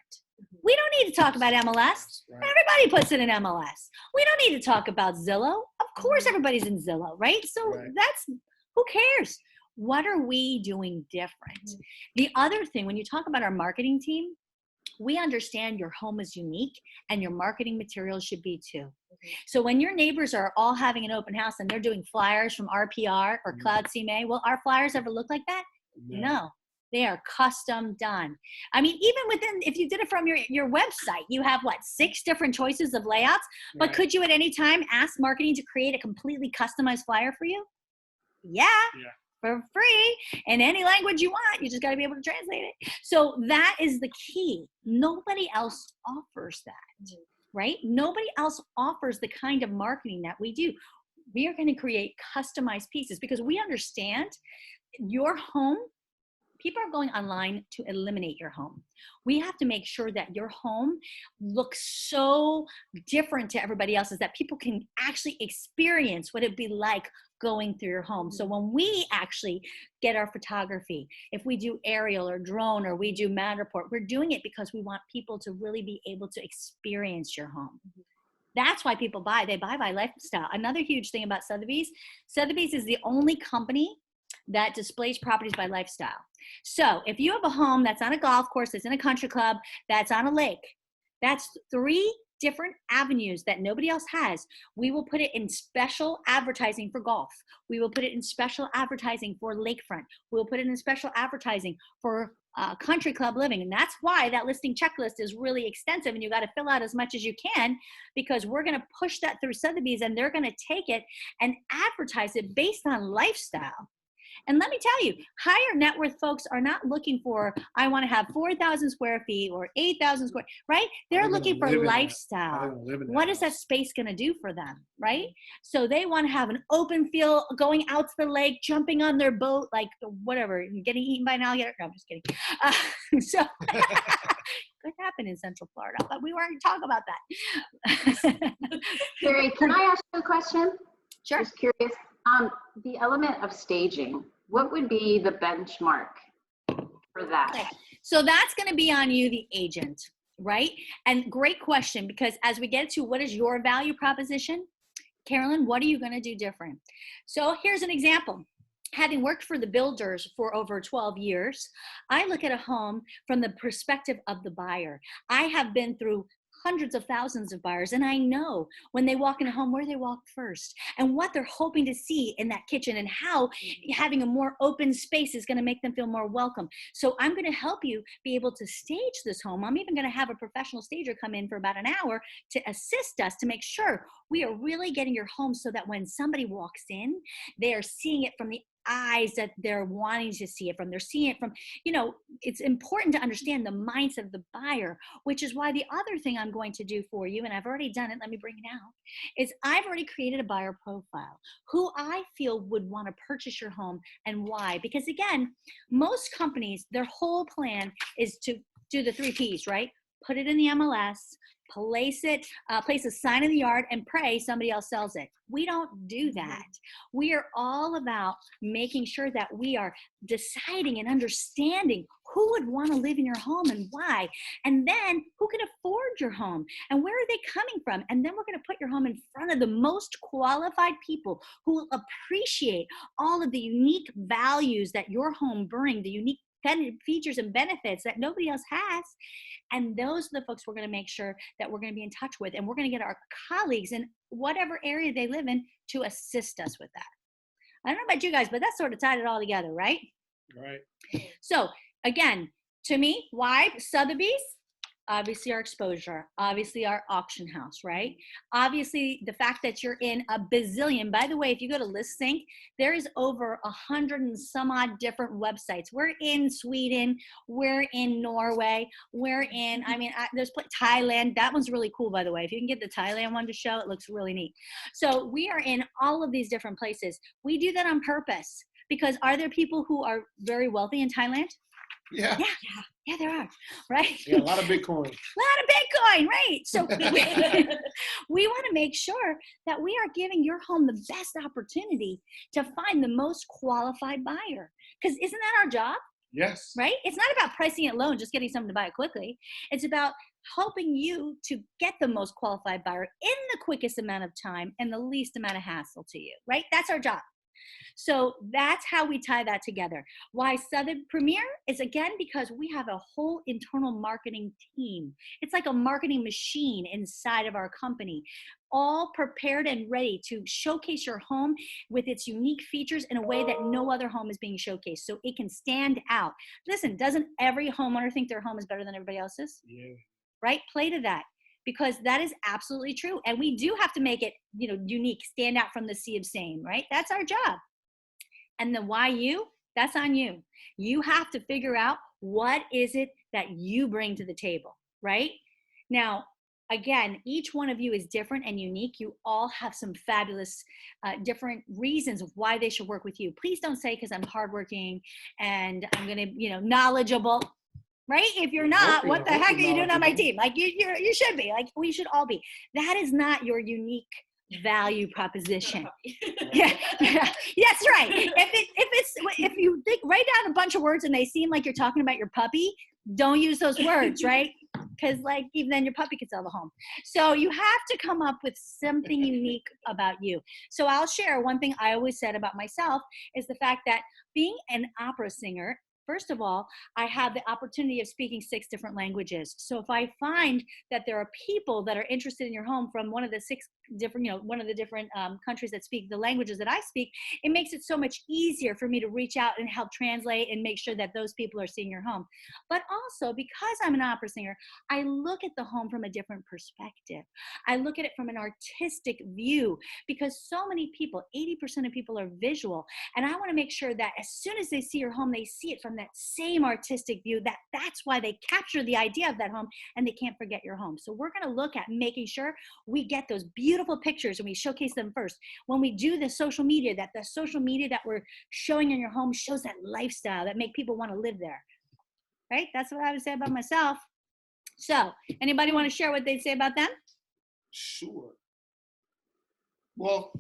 We don't need to talk about MLS. Everybody puts it in MLS. We don't need to talk about Zillow. Of course, everybody's in Zillow, right? So that's, who cares? What are we doing different? The other thing, when you talk about our marketing team, we understand your home is unique and your marketing materials should be too. So when your neighbors are all having an open house and they're doing flyers from RPR or Cloud CMA, will our flyers ever look like that? No. They are custom done. I mean, even within, if you did it from your website, you have what, 6 different choices of layouts, but could you at any time ask marketing to create a completely customized flyer for you? Yeah. For free in any language you want. You just got to be able to translate it. So that is the key. Nobody else offers that, right? Nobody else offers the kind of marketing that we do. We are going to create customized pieces because we understand your home. People are going online to eliminate your home. We have to make sure that your home looks so different to everybody else's that people can actually experience what it'd be like going through your home. So when we actually get our photography, if we do aerial or drone or we do Rapport, we're doing it because we want people to really be able to experience your home. That's why people buy. They buy by lifestyle. Another huge thing about Sotheby's is the only company that displays properties by lifestyle. So if you have a home that's on a golf course, that's in a country club, that's on a lake, that's 3 different avenues that nobody else has. We will put it in special advertising for golf. We will put it in special advertising for lakefront. We'll put it in special advertising for country club living. And that's why that listing checklist is really extensive and you got to fill out as much as you can because we're going to push that through Sotheby's and they're going to take it and advertise it based on lifestyle. And let me tell you, higher net worth folks are not looking for, I want to have 4,000 square feet or 8,000 square, right? They're looking for lifestyle. What is that space going to do for them, right? So they want to have an open field, going out to the lake, jumping on their boat, like whatever, getting eaten by an alligator. No, I'm just kidding. So could happen in Central Florida, but we weren't talking about that. Carrie, can I ask you a question? Sure. Just curious. The element of staging, what would be the benchmark for that? Okay. So that's going to be on you, the agent, right? And great question, because as we get to what is your value proposition, Carolyn, what are you going to do different? So here's an example. Having worked for the builders for over 12 years, I look at a home from the perspective of the buyer. I have been through hundreds of thousands of buyers, and I know when they walk in a home where they walk first and what they're hoping to see in that kitchen and how having a more open space is going to make them feel more welcome. So I'm going to help you be able to stage this home. I'm even going to have a professional stager come in for about an hour to assist us to make sure we are really getting your home so that when somebody walks in, they are seeing it from the eyes that they're wanting to see it from. They're seeing it from, you know, it's important to understand the mindset of the buyer, which is why the other thing I'm going to do for you, and I've already done it, let me bring it out, is I've already created a buyer profile who I feel would want to purchase your home and why. Because again, most companies, their whole plan is to do the 3 Ps, right? put it in the MLS, place a sign in the yard, and pray somebody else sells it. We don't do that. We are all about making sure that we are deciding and understanding who would want to live in your home and why, and then who can afford your home and where are they coming from. And then we're going to put your home in front of the most qualified people who will appreciate all of the unique values that your home brings, the unique features and benefits that nobody else has. And those are the folks we're going to make sure that we're going to be in touch with. And we're going to get our colleagues in whatever area they live in to assist us with that. I don't know about you guys, but that sort of tied it all together, right? Right. So again, to me, why Sotheby's? Obviously our exposure, obviously our auction house, right? Obviously the fact that you're in a bazillion. By the way, if you go to ListSync, there is over 100 and some odd different websites. We're in Sweden, we're in Norway, we're in, there's Thailand. That one's really cool, by the way. If you can get the Thailand one to show, it looks really neat. So we are in all of these different places. We do that on purpose because are there people who are very wealthy in Thailand? Yeah. Yeah, there are, right? Yeah, a lot of Bitcoin. A lot of Bitcoin, right? So we want to make sure that we are giving your home the best opportunity to find the most qualified buyer. Because isn't that our job? Yes. Right? It's not about pricing it low and just getting someone to buy it quickly. It's about helping you to get the most qualified buyer in the quickest amount of time and the least amount of hassle to you, right? That's our job. So that's how we tie that together. Why Southern Premier is, again, because we have a whole internal marketing team. It's like a marketing machine inside of our company, all prepared and ready to showcase your home with its unique features in a way that no other home is being showcased, so it can stand out. Listen, doesn't every homeowner think their home is better than everybody else's? Yeah. Right? Play to that. Because that is absolutely true. And we do have to make it, unique, stand out from the sea of same, right? That's our job. And the why you, that's on you. You have to figure out what is it that you bring to the table, right? Now, again, each one of you is different and unique. You all have some fabulous different reasons of why they should work with you. Please don't say because I'm hardworking and I'm going to, knowledgeable. Right? If you're not, what the heck are you doing on my team? Like you should be. Like we should all be. That is not your unique value proposition. Yeah, that's right. If you think, write down a bunch of words and they seem like you're talking about your puppy, don't use those words, right? Because even then your puppy could sell the home. So you have to come up with something unique about you. So I'll share one thing I always said about myself is the fact that being an opera singer, first of all, I have the opportunity of speaking 6 different languages. So if I find that there are people that are interested in your home from one of the 6 different, one of the different countries that speak the languages that I speak, it makes it so much easier for me to reach out and help translate and make sure that those people are seeing your home. But also, because I'm an opera singer, I look at the home from a different perspective. I look at it from an artistic view because so many people, 80% of people are visual. And I want to make sure that as soon as they see your home, they see it from that same artistic view. That's why they capture the idea of that home and they can't forget your home. So we're going to look at making sure we get those beautiful pictures and we showcase them first. When we do the social media, that the social media that we're showing in your home shows that lifestyle that make people want to live there. Right? That's what I would say about myself. So anybody want to share what they'd say about them? Sure. Well,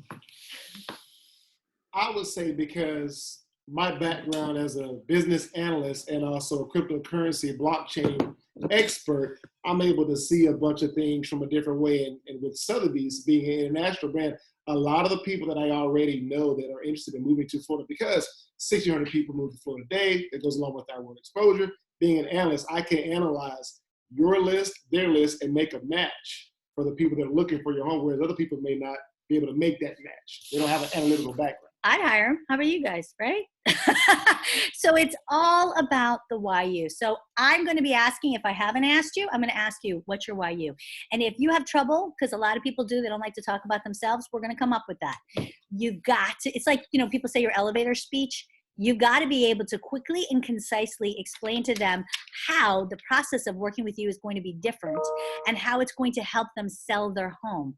I would say because my background as a business analyst and also a cryptocurrency blockchain expert, I'm able to see a bunch of things from a different way. And with Sotheby's being an international brand, a lot of the people that I already know that are interested in moving to Florida, because 1,600 people move to Florida a day, it goes along with our world exposure. Being an analyst, I can analyze your list, their list, and make a match for the people that are looking for your home, whereas other people may not be able to make that match. They don't have an analytical background. I'd hire them. How about you guys, right? So it's all about the why you. So I'm going to be asking, if I haven't asked you, I'm going to ask you, what's your why you? And if you have trouble, because a lot of people do, they don't like to talk about themselves, we're going to come up with that. You've got to, it's like, people say your elevator speech. You've got to be able to quickly and concisely explain to them how the process of working with you is going to be different and how it's going to help them sell their home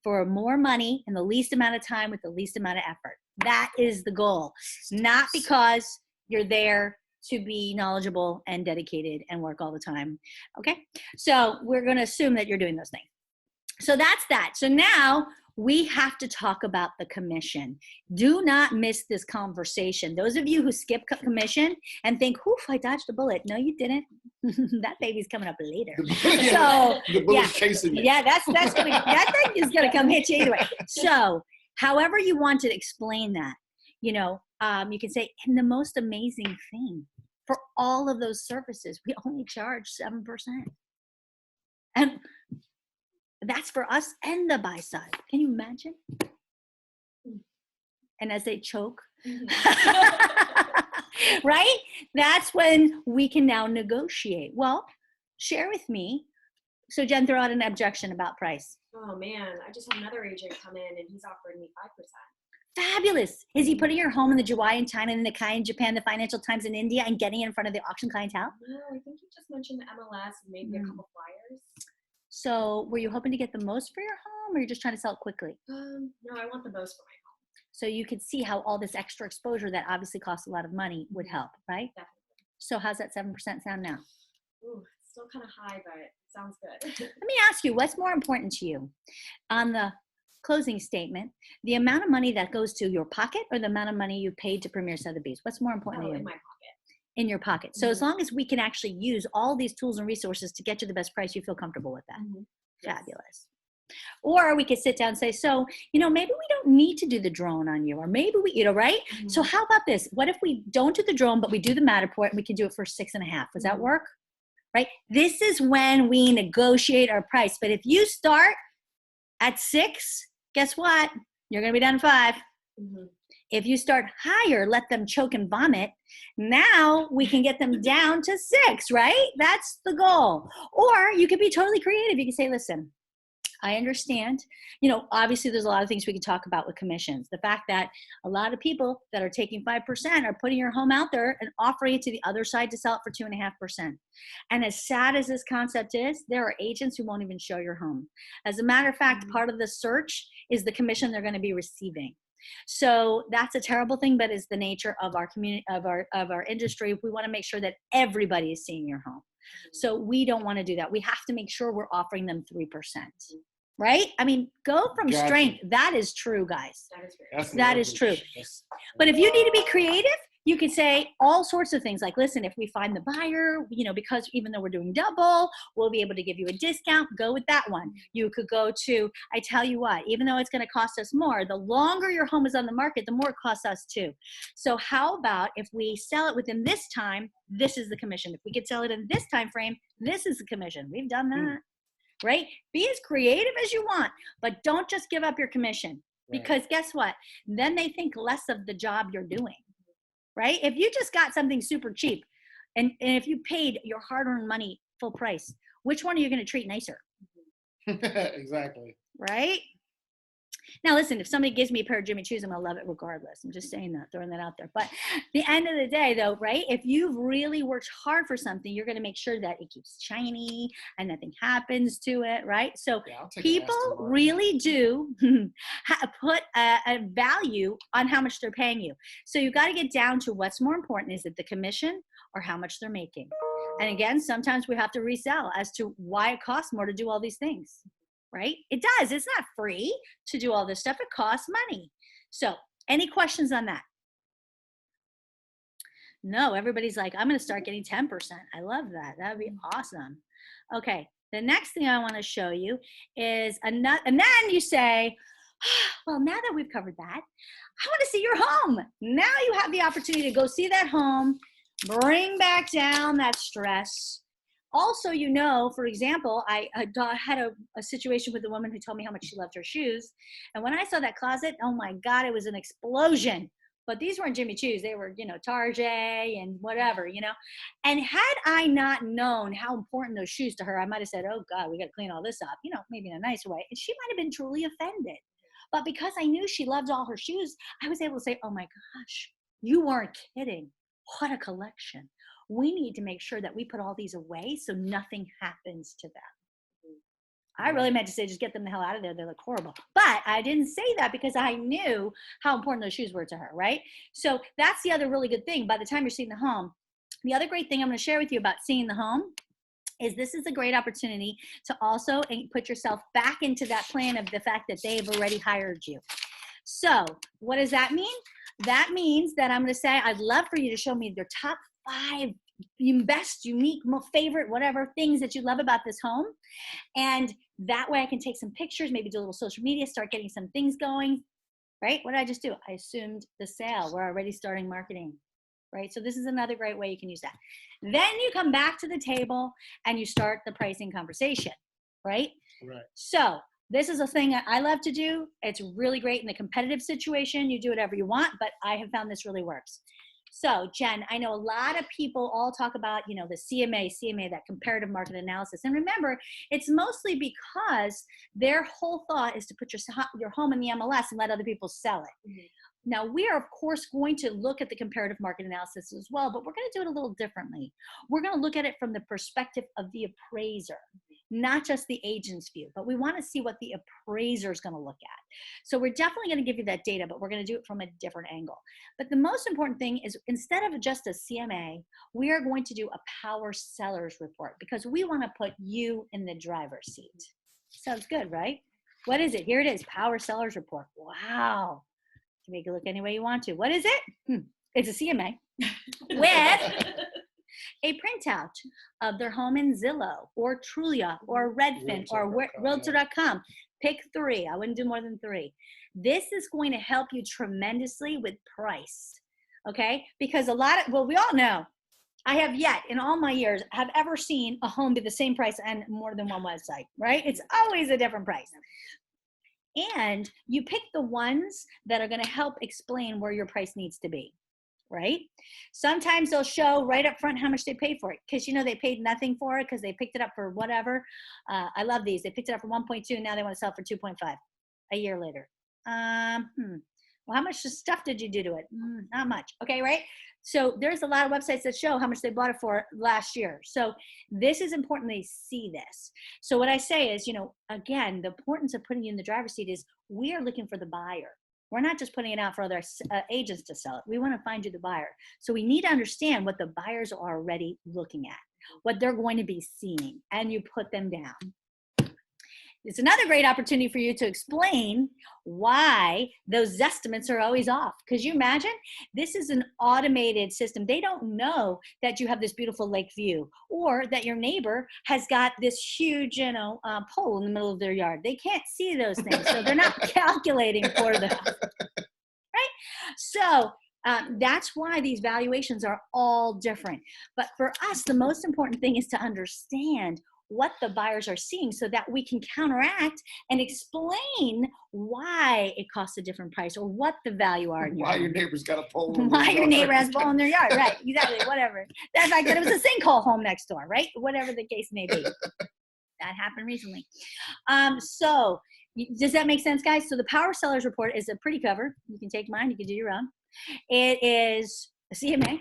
for more money in the least amount of time with the least amount of effort. That is the goal. Not because you're there to be knowledgeable and dedicated and work all the time. Okay, so we're going to assume that you're doing those things. So that's that. So now we have to talk about the commission. Do not miss this conversation. Those of you who skip commission and think, "Oof, I dodged a bullet." No, you didn't. That baby's coming up later. So yeah, that's gonna, that thing is gonna come hit you either way. So however you want to explain that, you know, you can say, and the most amazing thing for all of those services, we only charge 7%. And that's for us and the buy side. Can you imagine? And as they choke, right? That's when we can now negotiate. Well, share with me. So Jen, throw out an objection about price. Oh man, I just had another agent come in and he's offering me 5%. Fabulous. Is he putting your home in the Juwai in China, in the Nikkei in Japan, the Financial Times in India, and getting in front of the auction clientele? No, I think he just mentioned the MLS and maybe a couple flyers. So were you hoping to get the most for your home, or you're just trying to sell it quickly? No, I want the most for my home. So you could see how all this extra exposure that obviously costs a lot of money would help, right? Definitely. So how's that 7% sound now? Ooh, it's still kind of high, but it sounds good. Let me ask you, what's more important to you? On the closing statement, the amount of money that goes to your pocket or the amount of money you paid to Premier Sotheby's? What's more important to you? In my pocket. In your pocket. So as long as we can actually use all these tools and resources to get you the best price, you feel comfortable with that. Yes. Fabulous. Or we could sit down and say, so, you know, maybe we don't need to do the drone on you, or maybe we, you know, right? So how about this? What if we don't do the drone, but we do the Matterport and we can do it for 6.5? Does that work? Right? This is when we negotiate our price. But if you start at 6, guess what? You're going to be done at 5. If you start higher, let them choke and vomit. Now we can get them down to 6, right? That's the goal. Or you could be totally creative. You can say, listen, I understand. You know, obviously there's a lot of things we can talk about with commissions. The fact that a lot of people that are taking 5% are putting your home out there and offering it to the other side to sell it for 2.5%. And as sad as this concept is, there are agents who won't even show your home. As a matter of fact, part of the search is the commission they're going to be receiving. So that's a terrible thing, but it's the nature of our community, of our industry. We want to make sure that everybody is seeing your home. So we don't want to do that. We have to make sure we're offering them 3%. Right? I mean, go from strength. That is true, guys. That is true. But if you need to be creative, you could say all sorts of things like, listen, if we find the buyer, you know, because even though we're doing double, we'll be able to give you a discount. Go with that one. You could go to, I tell you what, even though it's going to cost us more, the longer your home is on the market, the more it costs us too. So how about if we sell it within this time, this is the commission. If we could sell it in this time frame, this is the commission. We've done that. Right? Be as creative as you want, but don't just give up your commission, because guess what? Then they think less of the job you're doing, right? If you just got something super cheap and if you paid your hard-earned money full price, which one are you going to treat nicer? Exactly. Right? Now, listen, if somebody gives me a pair of Jimmy Choos, I'm going to love it regardless. I'm just saying that, throwing that out there. But the end of the day, though, right, if you've really worked hard for something, you're going to make sure that it keeps shiny and nothing happens to it, right? So people really do put a value on how much they're paying you. So you got to get down to what's more important. Is it the commission or how much they're making? And again, sometimes we have to resell as to why it costs more to do all these things. Right? It does. It's not free to do all this stuff. It costs money. So any questions on that? No, everybody's like, I'm going to start getting 10%. I love that. That would be awesome. Okay. The next thing I want to show you is another, and then you say, well, now that we've covered that, I want to see your home. Now you have the opportunity to go see that home, bring back down that stress. Also, you know, for example, I had a situation with a woman who told me how much she loved her shoes. And when I saw that closet, oh my God, it was an explosion. But these weren't Jimmy Choos. They were, you know, Target and whatever, you know. And had I not known how important those shoes to her, I might have said, oh God, we got to clean all this up, you know, maybe in a nicer way. And she might have been truly offended. But because I knew she loved all her shoes, I was able to say, oh my gosh, you weren't kidding. What a collection. We need to make sure that we put all these away so nothing happens to them. I really meant to say, just get them the hell out of there. They look horrible. But I didn't say that because I knew how important those shoes were to her, right? So that's the other really good thing. By the time you're seeing the home, The other great thing I'm going to share with you about seeing the home is this is a great opportunity to also put yourself back into that plan of the fact that they've already hired you. So what does that mean? That means that I'm going to say, I'd love for you to show me your top 5 best, unique, favorite, whatever things that you love about this home. And that way I can take some pictures, maybe do a little social media, start getting some things going, right? What did I just do? I assumed the sale. We're already starting marketing, right? So this is another great way you can use that. Then you come back to the table and you start the pricing conversation, right? Right. So this is a thing that I love to do. It's really great in the competitive situation. You do whatever you want, but I have found this really works. So Jen, I know a lot of people all talk about, you know, the CMA, that comparative market analysis. And remember, it's mostly because their whole thought is to put your home in the MLS and let other people sell it. Mm-hmm. Now, we are, of course, going to look at the comparative market analysis as well, but we're going to do it a little differently. We're going to look at it from the perspective of the appraiser, not just the agent's view, but we want to see what the appraiser is going to look at. So we're definitely going to give you that data, but we're going to do it from a different angle. But the most important thing is, instead of just a CMA, we are going to do a power sellers report, because we want to put you in the driver's seat. Sounds good, right? What is it? Here it is, power sellers report. Wow. You make it look any way you want to. What is it? It's a CMA with a printout of their home in Zillow or Trulia or Redfin or Realtor.com. Pick 3. I wouldn't do more than 3. This is going to help you tremendously with price, okay? Because we all know, I have yet in all my years have ever seen a home be the same price on more than one website, right? It's always a different price. And you pick the ones that are going to help explain where your price needs to be, right? Sometimes they'll show right up front how much they paid for it, because, you know, they paid nothing for it because they picked it up for whatever. I love these. They picked it up for 1.2 and now they want to sell it for 2.5 a year later. Well, how much stuff did you do to it? Not much. Okay, right? So there's a lot of websites that show how much they bought it for last year. So this is important they see this. So what I say is, you know, again, the importance of putting you in the driver's seat is we are looking for the buyer. We're not just putting it out for other agents to sell it. We want to find you the buyer. So we need to understand what the buyers are already looking at, what they're going to be seeing, and you put them down. It's another great opportunity for you to explain why those estimates are always off. Because you imagine, this is an automated system. They don't know that you have this beautiful lake view, or that your neighbor has got this huge, you know, pole in the middle of their yard. They can't see those things, so they're not calculating for them, right? So that's why these valuations are all different. But for us, the most important thing is to understand what the buyers are seeing, so that we can counteract and explain why it costs a different price, or what the value are. Why your neighbor's got a pole. Why your neighbor has a pole in their yard, right? Exactly, whatever. The fact that it was a sinkhole home next door, right? Whatever the case may be. That happened recently. So does that make sense, guys? So the Power Sellers Report is a pretty cover. You can take mine, you can do your own. It is a CMA.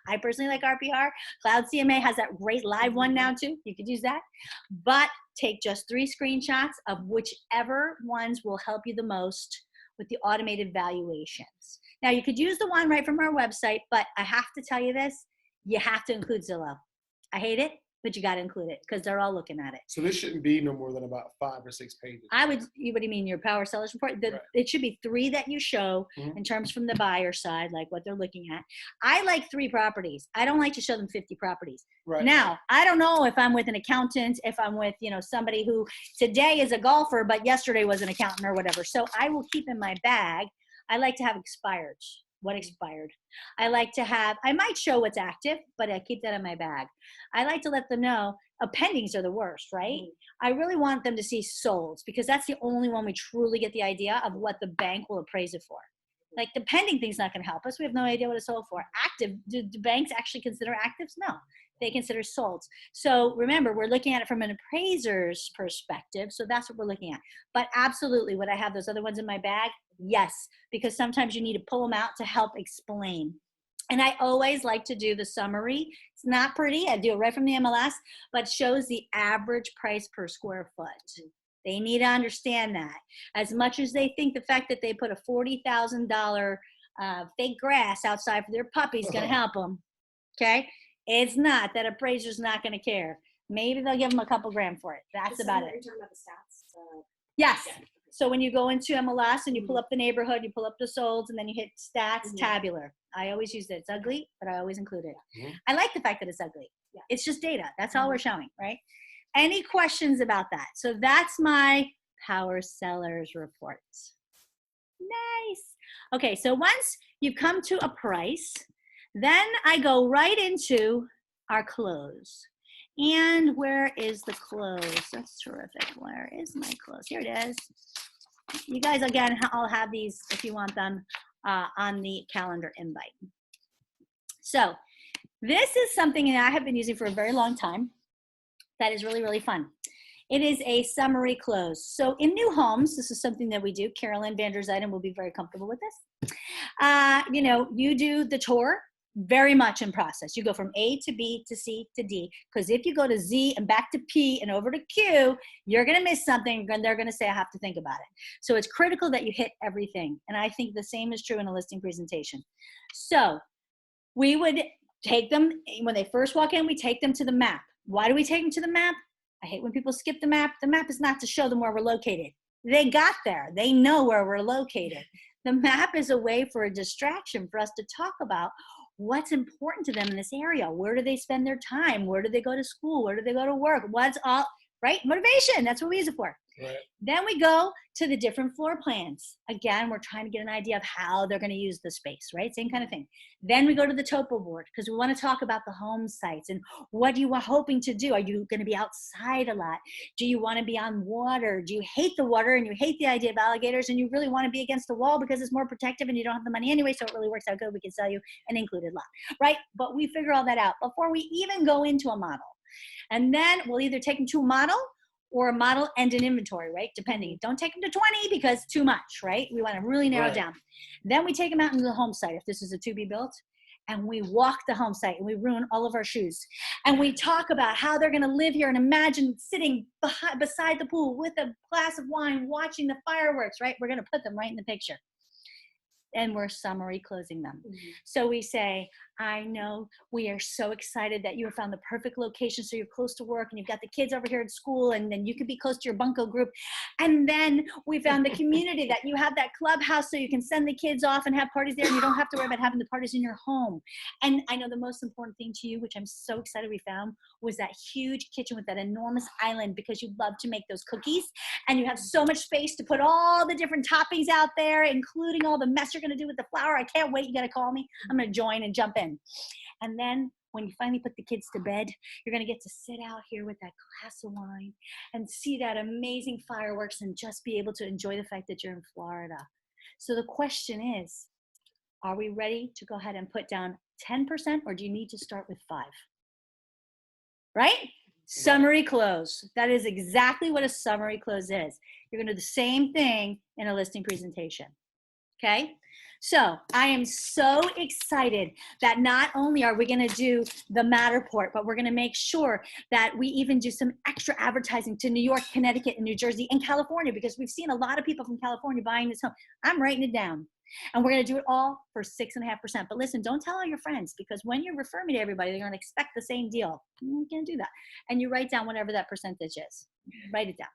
I personally like RPR. Cloud CMA has that great live one now too. You could use that. But take just 3 screenshots of whichever ones will help you the most with the automated valuations. Now you could use the one right from our website, but I have to tell you this, you have to include Zillow. I hate it, but you got to include it because they're all looking at it. So this shouldn't be no more than about 5 or 6 pages. What do you mean, your Power Sellers Report? Right. It should be 3 that you show in terms from the buyer side, like what they're looking at. I like 3 properties. I don't like to show them 50 properties. Right. Now, I don't know if I'm with an accountant, if I'm with, you know, somebody who today is a golfer, but yesterday was an accountant or whatever. So I will keep in my bag. I like to have expireds. What expired? I like to have, I might show what's active, but I keep that in my bag. I like to let them know, pendings are the worst, right? I really want them to see solds, because that's the only one we truly get the idea of what the bank will appraise it for. Like the pending thing's not going to help us. We have no idea what it's sold for. Active, do banks actually consider actives? No, they consider solds. So remember, we're looking at it from an appraiser's perspective. So that's what we're looking at. But absolutely, would I have those other ones in my bag? Yes, because sometimes you need to pull them out to help explain. And I always like to do the summary. It's not pretty. I do it right from the MLS, but shows the average price per square foot. They need to understand that. As much as they think the fact that they put a $40,000 fake grass outside for their puppy is going to help them, Okay, it's not that appraiser's not going to care. Maybe they'll give them a couple grand for it. That's about it. You're talking about the stats. Yes. So when you go into MLS and you pull up the neighborhood, you pull up the solds, and then you hit stats, tabular. I always use it. It's ugly, but I always include it. I like the fact that it's ugly. It's just data. That's all we're showing, right? Any questions about that? So that's my power sellers report. Nice. Okay, so once you've come to a price, then I go right into our close. And where is the close? That's terrific. Where is my close? Here it is. You guys, again, I'll have these if you want them on the calendar invite. So this is something that I have been using for a very long time that is really, really fun. It is a summary close. So in new homes, this is something that we do. Carolyn van der Zijden will be very comfortable with this. You know, you do the tour very much in process. You go from A to B to C to D, because if you go to Z and back to P and over to Q, you're going to miss something, and they're going to say, I have to think about it. So it's critical that you hit everything. And I think the same is true in a listing presentation. So we would take them, when they first walk in, we take them to the map. Why do we take them to the map? I hate when people skip the map. The map is not to show them where we're located. They got there. They know where we're located. The map is a way for a distraction for us to talk about what's important to them in this area. Where do they spend their time? Where do they go to school? Where do they go to work? What's all, right? Motivation, that's what we use it for. Right. Then we go to the different floor plans. Again, we're trying to get an idea of how they're going to use the space, right? Same kind of thing. Then we go to the topo board because we want to talk about the home sites and what you are hoping to do. Are you going to be outside a lot? Do you want to be on water? Do you hate the water and you hate the idea of alligators and you really want to be against the wall because it's more protective and you don't have the money anyway, so it really works out good. We can sell you an included lot, right? But we figure all that out before we even go into a model. And then we'll either take them to a model or a model and an inventory, right? Depending. Don't take them to 20 because too much, right? We want to really narrow it down. Then we take them out into the home site if this is a to be built, and we walk the home site and we ruin all of our shoes. And we talk about how they're going to live here and imagine sitting beside the pool with a glass of wine, watching the fireworks, right? We're going to put them right in the picture. And we're summary closing them. So we say, I know we are so excited that you have found the perfect location so you're close to work and you've got the kids over here at school and then you can be close to your bunco group. And then we found the community that you have that clubhouse so you can send the kids off and have parties there and you don't have to worry about having the parties in your home. And I know the most important thing to you, which I'm so excited we found, was that huge kitchen with that enormous island because you love to make those cookies and you have so much space to put all the different toppings out there, including all the mess you're going to do with the flour. I can't wait. You got to call me. I'm going to join and jump in. And then when you finally put the kids to bed, you're going to get to sit out here with that glass of wine and see that amazing fireworks and just be able to enjoy the fact that you're in Florida. So the question is, are we ready to go ahead and put down 10% or do you need to start with 5? Right? Summary close. That is exactly what a summary close is. You're going to do the same thing in a listing presentation. Okay? So I am so excited that not only are we going to do the Matterport, but we're going to make sure that we even do some extra advertising to New York, Connecticut, and New Jersey, and California, because we've seen a lot of people from California buying this home. I'm writing it down. And we're going to do it all for 6.5%. But listen, don't tell all your friends, because when you refer me to everybody, they're going to expect the same deal. You can't do that. And you write down whatever that percentage is. Write it down.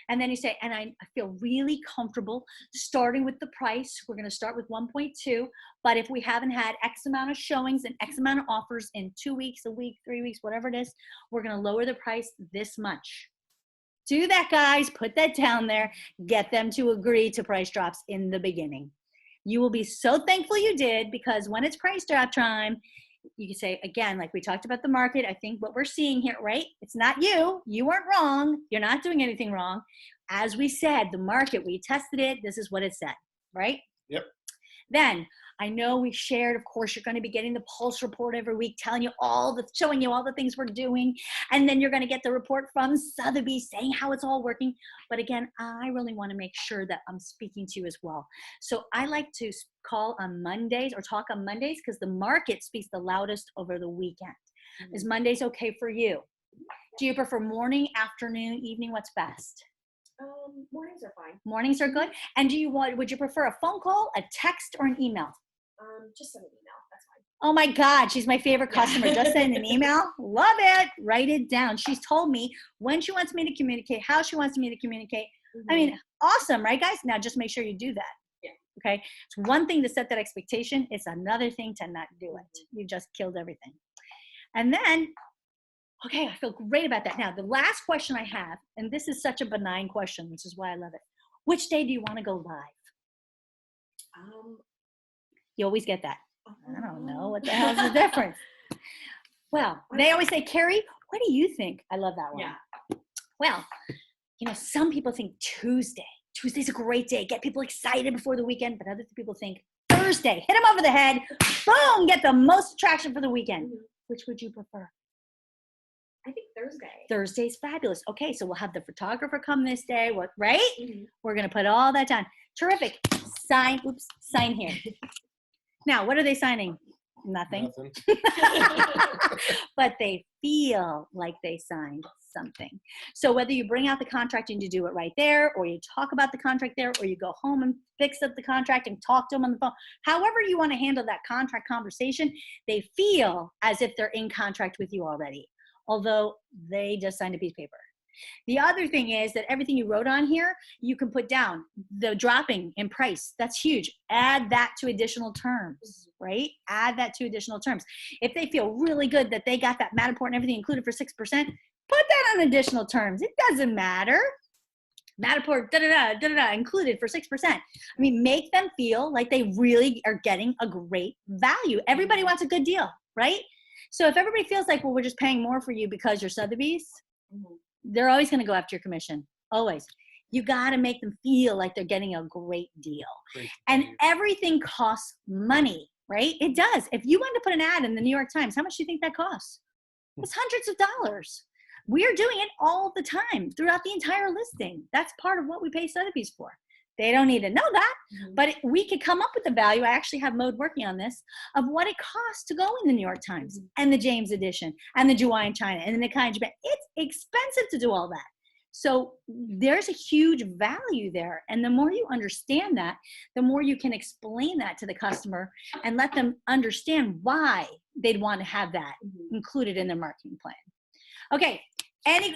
And then you say, and I feel really comfortable starting with the price. We're going to start with 1.2. But if we haven't had X amount of showings and X amount of offers in 2 weeks, a week, 3 weeks, whatever it is, we're going to lower the price this much. Do that, guys. Put that down there. Get them to agree to price drops in the beginning. You will be so thankful you did, because when it's price drop time, you can say, again, like we talked about the market, I think what we're seeing here, right? It's not you. You weren't wrong. You're not doing anything wrong. As we said, the market, we tested it. This is what it said, right? Yep. Then I know we shared, of course, you're going to be getting the pulse report every week, showing you all the things we're doing. And then you're going to get the report from Sotheby's saying how it's all working. But again, I really want to make sure that I'm speaking to you as well. So I like to call on Mondays or talk on Mondays because the market speaks the loudest over the weekend. Is Mondays okay for you? Do you prefer morning, afternoon, evening? What's best? Mornings are fine. Mornings are good. And would you prefer a phone call, a text, or an email? Just send an email. That's fine. Oh my God, she's my favorite customer. Just send an email. Love it. Write it down. She's told me when she wants me to communicate, how she wants me to communicate. I mean, awesome, right, guys? Now just make sure you do that. Yeah. Okay. It's one thing to set that expectation. It's another thing to not do it. You just killed everything. And then, okay, I feel great about that. Now, the last question I have, and this is such a benign question, which is why I love it. Which day do you want to go live? You always get that. I don't know. What the hell's the difference? Well, they always say, Carrie, what do you think? I love that one. Yeah. Well, you know, some people think Tuesday. Tuesday's a great day. Get people excited before the weekend. But other people think Thursday. Hit them over the head. Boom. Get the most attraction for the weekend. Which would you prefer? I think Thursday. Thursday's fabulous. Okay, so we'll have the photographer come this day. What, right? We're going to put all that down. Terrific. Sign here. Now, what are they signing? Nothing. But they feel like they signed something. So whether you bring out the contract and you do it right there, or you talk about the contract there, or you go home and fix up the contract and talk to them on the phone, however you want to handle that contract conversation, they feel as if they're in contract with you already, although they just signed a piece of paper. The other thing is that everything you wrote on here, you can put down the dropping in price. That's huge. Add that to additional terms, right? Add that to additional terms. If they feel really good that they got that Matterport and everything included for 6%, put that on additional terms. It doesn't matter. Matterport, included for 6%. I mean, make them feel like they really are getting a great value. Everybody wants a good deal, right? So if everybody feels like, well, we're just paying more for you because you're Sotheby's, they're always going to go after your commission. Always. You got to make them feel like they're getting a great deal. And everything costs money, right? It does. If you wanted to put an ad in the New York Times, how much do you think that costs? It's hundreds of dollars. We're doing it all the time throughout the entire listing. That's part of what we pay Sotheby's for. They don't need to know that, but we could come up with the value. I actually have Mode working on this of what it costs to go in the New York Times and the James edition and the Juwai in China and the Nikkei in Japan. It's expensive to do all that. So there's a huge value there. And the more you understand that, the more you can explain that to the customer and let them understand why they'd want to have that included in their marketing plan. Okay.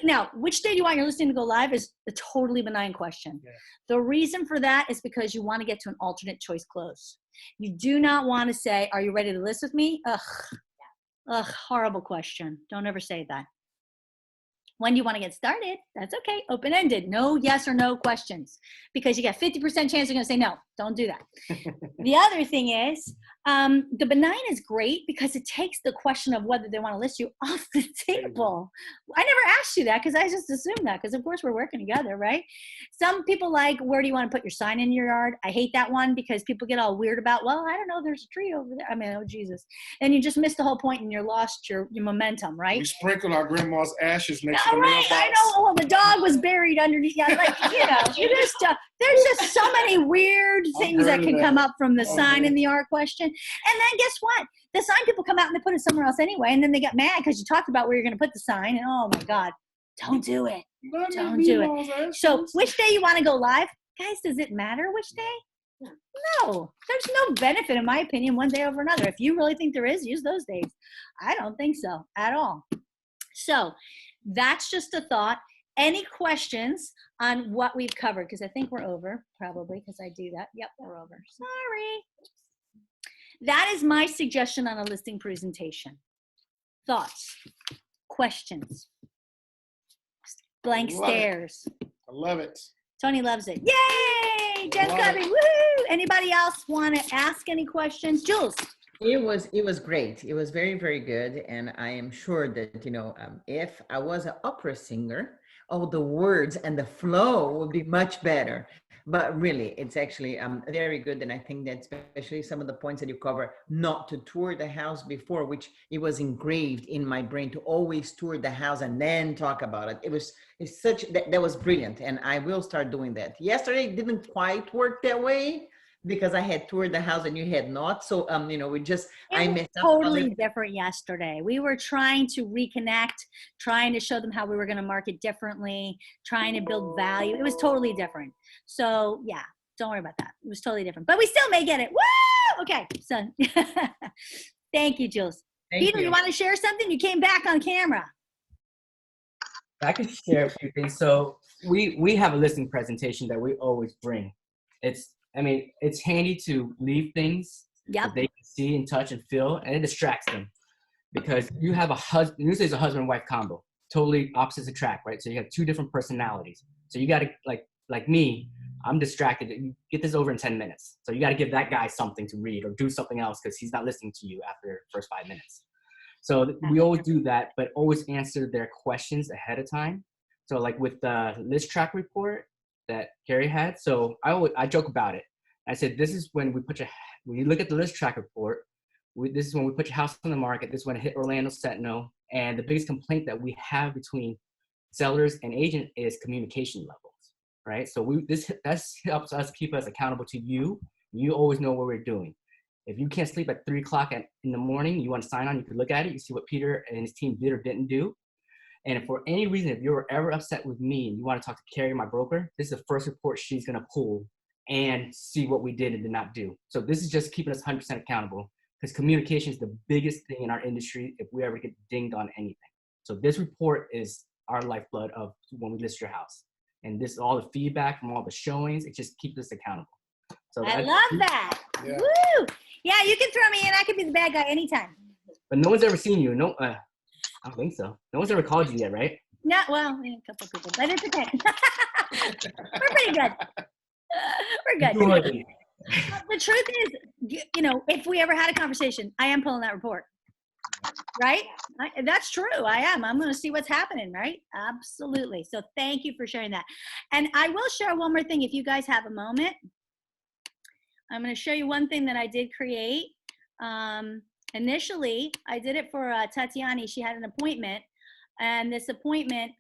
Now, which day do you want your listing to go live is a totally benign question. Yeah. The reason for that is because you want to get to an alternate choice close. You do not want to say, are you ready to list with me? Ugh, horrible question. Don't ever say that. When do you want to get started? That's okay. Open-ended. No yes or no questions. Because you got 50% chance you're going to say no. Don't do that. The other thing is, the benign is great because it takes the question of whether they want to list you off the table. I never asked you that because I just assumed that because, of course, we're working together, right? Some people like, where do you want to put your sign in your yard? I hate that one because people get all weird about, well, I don't know, there's a tree over there. I mean, oh, Jesus. And you just missed the whole point and you lost your momentum, right? We sprinkle our grandma's ashes next to the mailbox. I know. Well, the dog was buried underneath. Yeah, like, you know, there's just so many weird things that can come up from the sign in the yard question. And then guess what? The sign people come out and they put it somewhere else anyway. And then they get mad because you talked about where you're going to put the sign. And oh my God, don't do it. Don't do it. So which day you want to go live? Guys, does it matter which day? No, there's no benefit, in my opinion, one day over another. If you really think there is, use those days. I don't think so at all. So that's just a thought. Any questions on what we've covered? Because I think we're over, probably, because I do that. Yep, we're over. Sorry. That is my suggestion on a listing presentation. Thoughts? Questions? Blank stares. I love it. Tony loves it. Yay! Jen's coming. Woohoo! Anybody else want to ask any questions? Jules? It was great. It was very, very good. And I am sure that, you know, if I was an opera singer, all the words and the flow would be much better. But really, it's actually very good. And I think that especially some of the points that you cover, not to tour the house before, which it was engraved in my brain to always tour the house and then talk about it. It's such, that was brilliant. And I will start doing that. Yesterday, it didn't quite work that way because I had toured the house and you had not. So, you know, I messed up. Totally different yesterday. We were trying to reconnect, trying to show them how we were going to market differently, trying to build value. It was totally different. So yeah, don't worry about that. It was totally different, but we still may get it. Woo! Okay. So Thank you, Jules. Thank Peter, you you. want to share something? You came back on camera. I can share a few things. So we have a listing presentation that we always bring. It's handy to leave things that they can see and touch and feel, and it distracts them because you have usually it's a husband-wife combo, totally opposites attract, right? So you have two different personalities. So you got to like me, I'm distracted. You get this over in 10 minutes. So you got to give that guy something to read or do something else because he's not listening to you after the first 5 minutes. So we always do that, but always answer their questions ahead of time. So like with the list track report that Gary had, so I joke about it. I said, this is when when you look at the list track report, this is when we put your house on the market. This is when it hit Orlando Sentinel. And the biggest complaint that we have between sellers and agent is communication levels, right? So that helps us keep us accountable to you. You always know what we're doing. If you can't sleep at 3 o'clock in the morning, you want to sign on, you can look at it, you see what Peter and his team did or didn't do. And if for any reason, if you're ever upset with me and you want to talk to Carrie, my broker, this is the first report she's going to pull and see what we did and did not do. So this is just keeping us 100% accountable because communication is the biggest thing in our industry if we ever get dinged on anything. So this report is our lifeblood of when we list your house. And this all the feedback from all the showings, it just keeps us accountable. So I love that. Yeah. Woo! Yeah, you can throw me in. I can be the bad guy anytime. But no one's ever seen you. No, I don't think so. No one's ever called you yet, right? No, well, a couple of people, but it's okay. We're pretty good. We're good. The truth is, if we ever had a conversation, I am pulling that report. Right? That's true. I am. I'm going to see what's happening, right? Absolutely. So thank you for sharing that. And I will share one more thing if you guys have a moment. I'm going to show you one thing that I did create. Initially, I did it for Tatiani. She had an appointment, and this appointment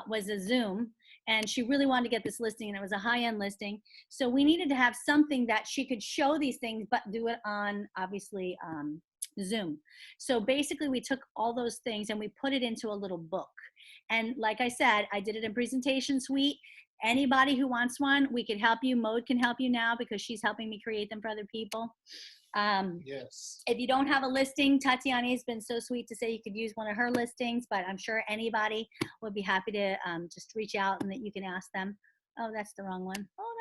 was a Zoom, and she really wanted to get this listing, and it was a high-end listing. So we needed to have something that she could show these things, but do it on, obviously, Zoom. So basically, we took all those things, and we put it into a little book. And like I said, I did it in Presentation Suite. Anybody who wants one, we can help you. Mode can help you now because she's helping me create them for other people. Yes. If you don't have a listing, Tatiana has been so sweet to say you could use one of her listings, but I'm sure anybody would be happy to just reach out and that you can ask them. Oh, that's the wrong one. Hold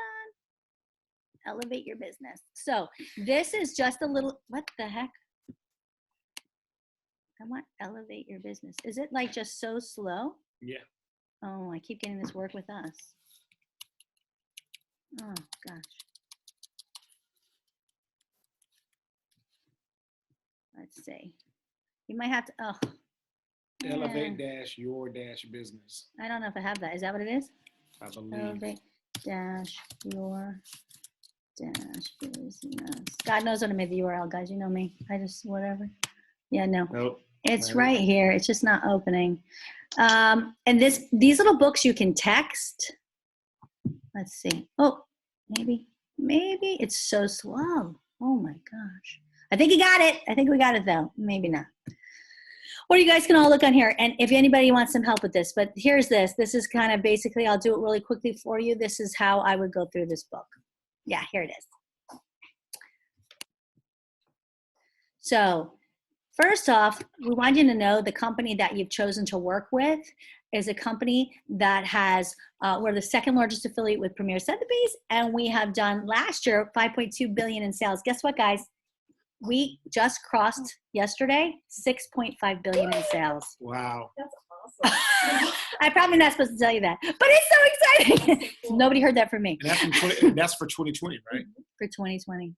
on. Elevate your business. So this is just a little, what the heck? I want elevate your business. Is it like just so slow? Yeah. Oh, I keep getting this work with us. Oh, gosh. Let's see. You might have to, Elevate dash your dash business. I don't know if I have that. Is that what it is? I believe. Elevate dash your dash business. God knows what I made the URL, guys. You know me. I just, whatever. Yeah, no. Nope. It's right here. It's just not opening. And these little books you can text. Let's see. Oh, maybe it's so slow. Oh my gosh. I think you got it. I think we got it though. Maybe not. Or you guys can all look on here. And if anybody wants some help with this, but here's this. This is kind of basically, I'll do it really quickly for you. This is how I would go through this book. Yeah, here it is. So first off, we want you to know the company that you've chosen to work with is a company that has, we're the second largest affiliate with Premier Sotheby's, and we have done last year 5.2 billion in sales. Guess what, guys? We just crossed yesterday 6.5 billion in sales. Wow. That's awesome. I'm probably not supposed to tell you that, but it's so exciting. Nobody heard that from me. And that's for 2020, right? For 2020.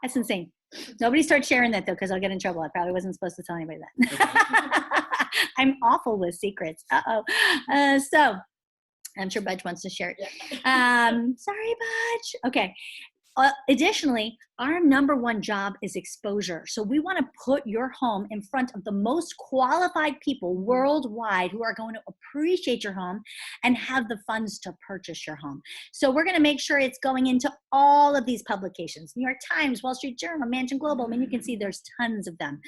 That's insane. Nobody start sharing that though, because I'll get in trouble. I probably wasn't supposed to tell anybody that. I'm awful with secrets. So I'm sure Budge wants to share it. Sorry, Budge. Okay. Additionally, our number one job is exposure. So we want to put your home in front of the most qualified people worldwide who are going to appreciate your home and have the funds to purchase your home. So we're going to make sure it's going into all of these publications, New York Times, Wall Street Journal, Mansion Global. I mean, you can see there's tons of them.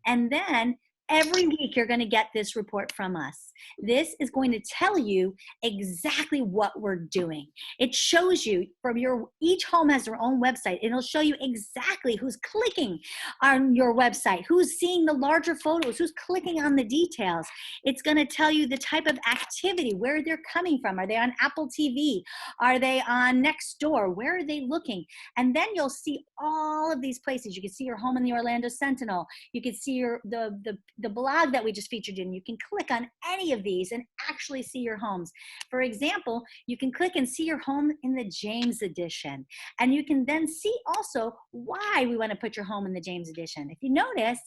And then Every week you're going to get this report from us. This is going to tell you exactly what we're doing. It shows you from each home has their own website. It'll show you exactly who's clicking on your website, who's seeing the larger photos, who's clicking on the details. It's going to tell you the type of activity, where they're coming from. Are they on Apple TV? Are they on Nextdoor? Where are they looking? And then you'll see all of these places. You can see your home in the Orlando Sentinel. You can see the blog that we just featured in. You can click on any of these and actually see your homes. For example, you can click and see your home in the James edition. And you can then see also why we want to put your home in the James edition. If you notice,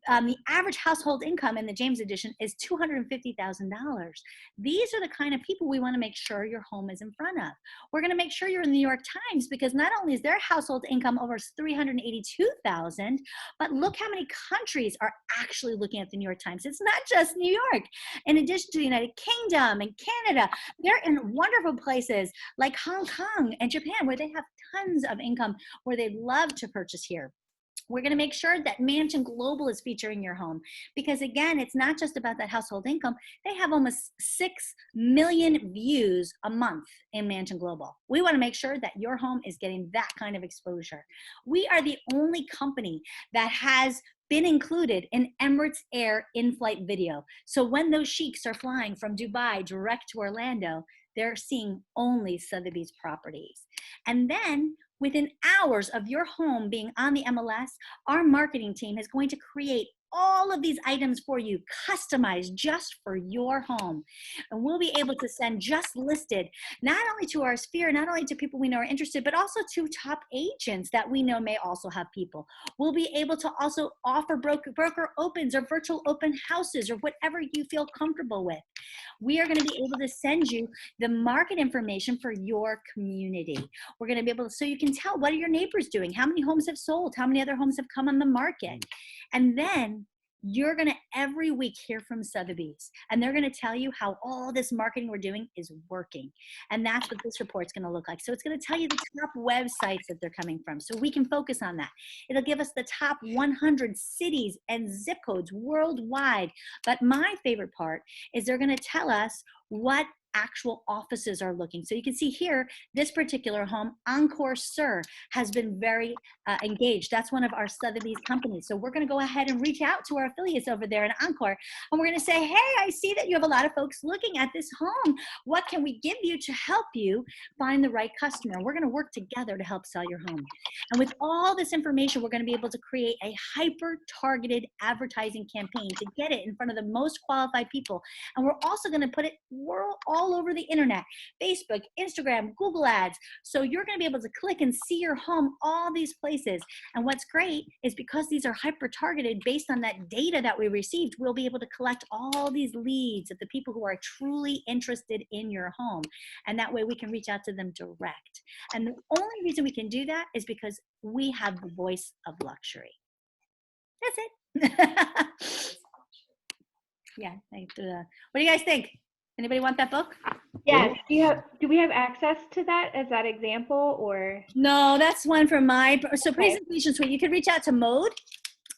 the average household income in the James edition is $250,000. These are the kind of people we want to make sure your home is in front of. We're going to make sure you're in the New York Times, because not only is their household income over $382,000, but look how many countries are actually looking at the New York Times. It's not just New York. In addition to the United Kingdom and Canada, they're in wonderful places like Hong Kong and Japan, where they have tons of income, where they love to purchase here. We're going to make sure that Mansion Global is featuring your home, because again, it's not just about that household income. They have almost 6 million views a month in Mansion Global. We want to make sure that your home is getting that kind of exposure. We are the only company that has been included in Emirates Air in-flight video. So when those sheiks are flying from Dubai direct to Orlando, they're seeing only Sotheby's properties. And then within hours of your home being on the MLS, our marketing team is going to create all of these items for you, customized just for your home. And we'll be able to send just listed, not only to our sphere, not only to people we know are interested, but also to top agents that we know may also have people. We'll be able to also offer broker opens or virtual open houses or whatever you feel comfortable with. We are going to be able to send you the market information for your community. We're going to be able to, so you can tell, what are your neighbors doing? How many homes have sold? How many other homes have come on the market? And then you're going to every week hear from Sotheby's, and they're going to tell you how all this marketing we're doing is working. And that's what this report's going to look like. So it's going to tell you the top websites that they're coming from, so we can focus on that. It'll give us the top 100 cities and zip codes worldwide. But my favorite part is they're going to tell us what actual offices are looking. So you can see here, this particular home, Encore Sir, has been very engaged. That's one of our Sotheby's companies. So we're going to go ahead and reach out to our affiliates over there in Encore, and we're going to say, hey, I see that you have a lot of folks looking at this home. What can we give you to help you find the right customer? We're going to work together to help sell your home. And with all this information, we're going to be able to create a hyper-targeted advertising campaign to get it in front of the most qualified people. And we're also going to put it all over the internet, Facebook, Instagram, Google Ads. So you're going to be able to click and see your home all these places. And what's great is, because these are hyper-targeted based on that data that we received, we'll be able to collect all these leads of the people who are truly interested in your home. And that way we can reach out to them direct. And the only reason we can do that is because we have the voice of luxury. That's it. Yeah. What do you guys think? Anybody want that book? Yes. Do we have access to that as that example, or? No, that's one from my, so presentation suite. You could reach out to Mode,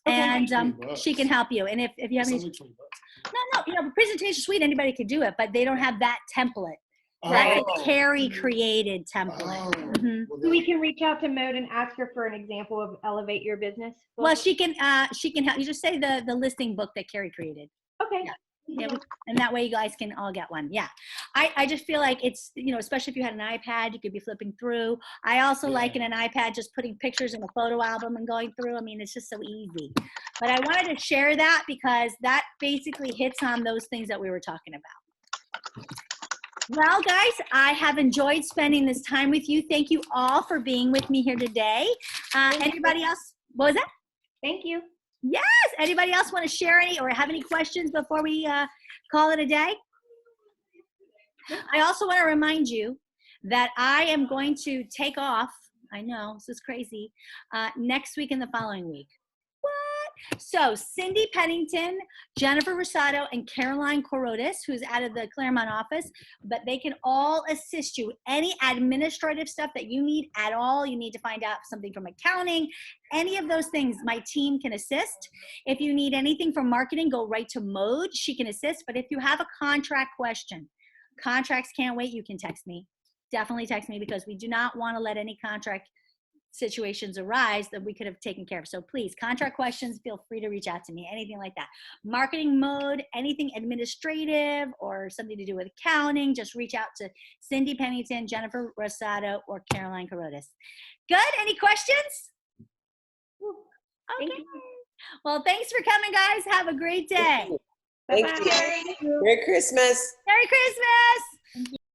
and she can help you. And if you have any, no, presentation suite, anybody could do it, but they don't have that template. That's a Carrie created template. So we can reach out to Mode and ask her for an example of Elevate Your Business book? Well, she can help you. Just say the listing book that Carrie created. Okay. Yeah, and that way you guys can all get one. Yeah. I just feel like it's, especially if you had an iPad, you could be flipping through. I also like in an iPad just putting pictures in a photo album and going through. I mean, it's just so easy. But I wanted to share that because that basically hits on those things that we were talking about. Well, guys, I have enjoyed spending this time with you. Thank you all for being with me here today. Anybody else? What was that? Thank you. Yes. Anybody else want to share any or have any questions before we call it a day? I also want to remind you that I am going to take off. I know, this is crazy. Next week and the following week. What? So Cindy Pennington, Jennifer Rosado, and Caroline Corotis, who's out of the Claremont office, but they can all assist you. Any administrative stuff that you need at all, you need to find out something from accounting, any of those things, my team can assist. If you need anything from marketing, go right to Mode. She can assist. But if you have a contract question, contracts can't wait, you can text me. Definitely text me, because we do not want to let any contract situations arise that we could have taken care of. So please, contract questions, feel free to reach out to me, anything like that. Marketing Mode, anything administrative or something to do with accounting, just reach out to Cindy Pennington, Jennifer Rosado, or Caroline Corotis. Good, any questions? Okay. Well, thanks for coming, guys. Have a great day. Thank you. Merry Christmas. Merry Christmas.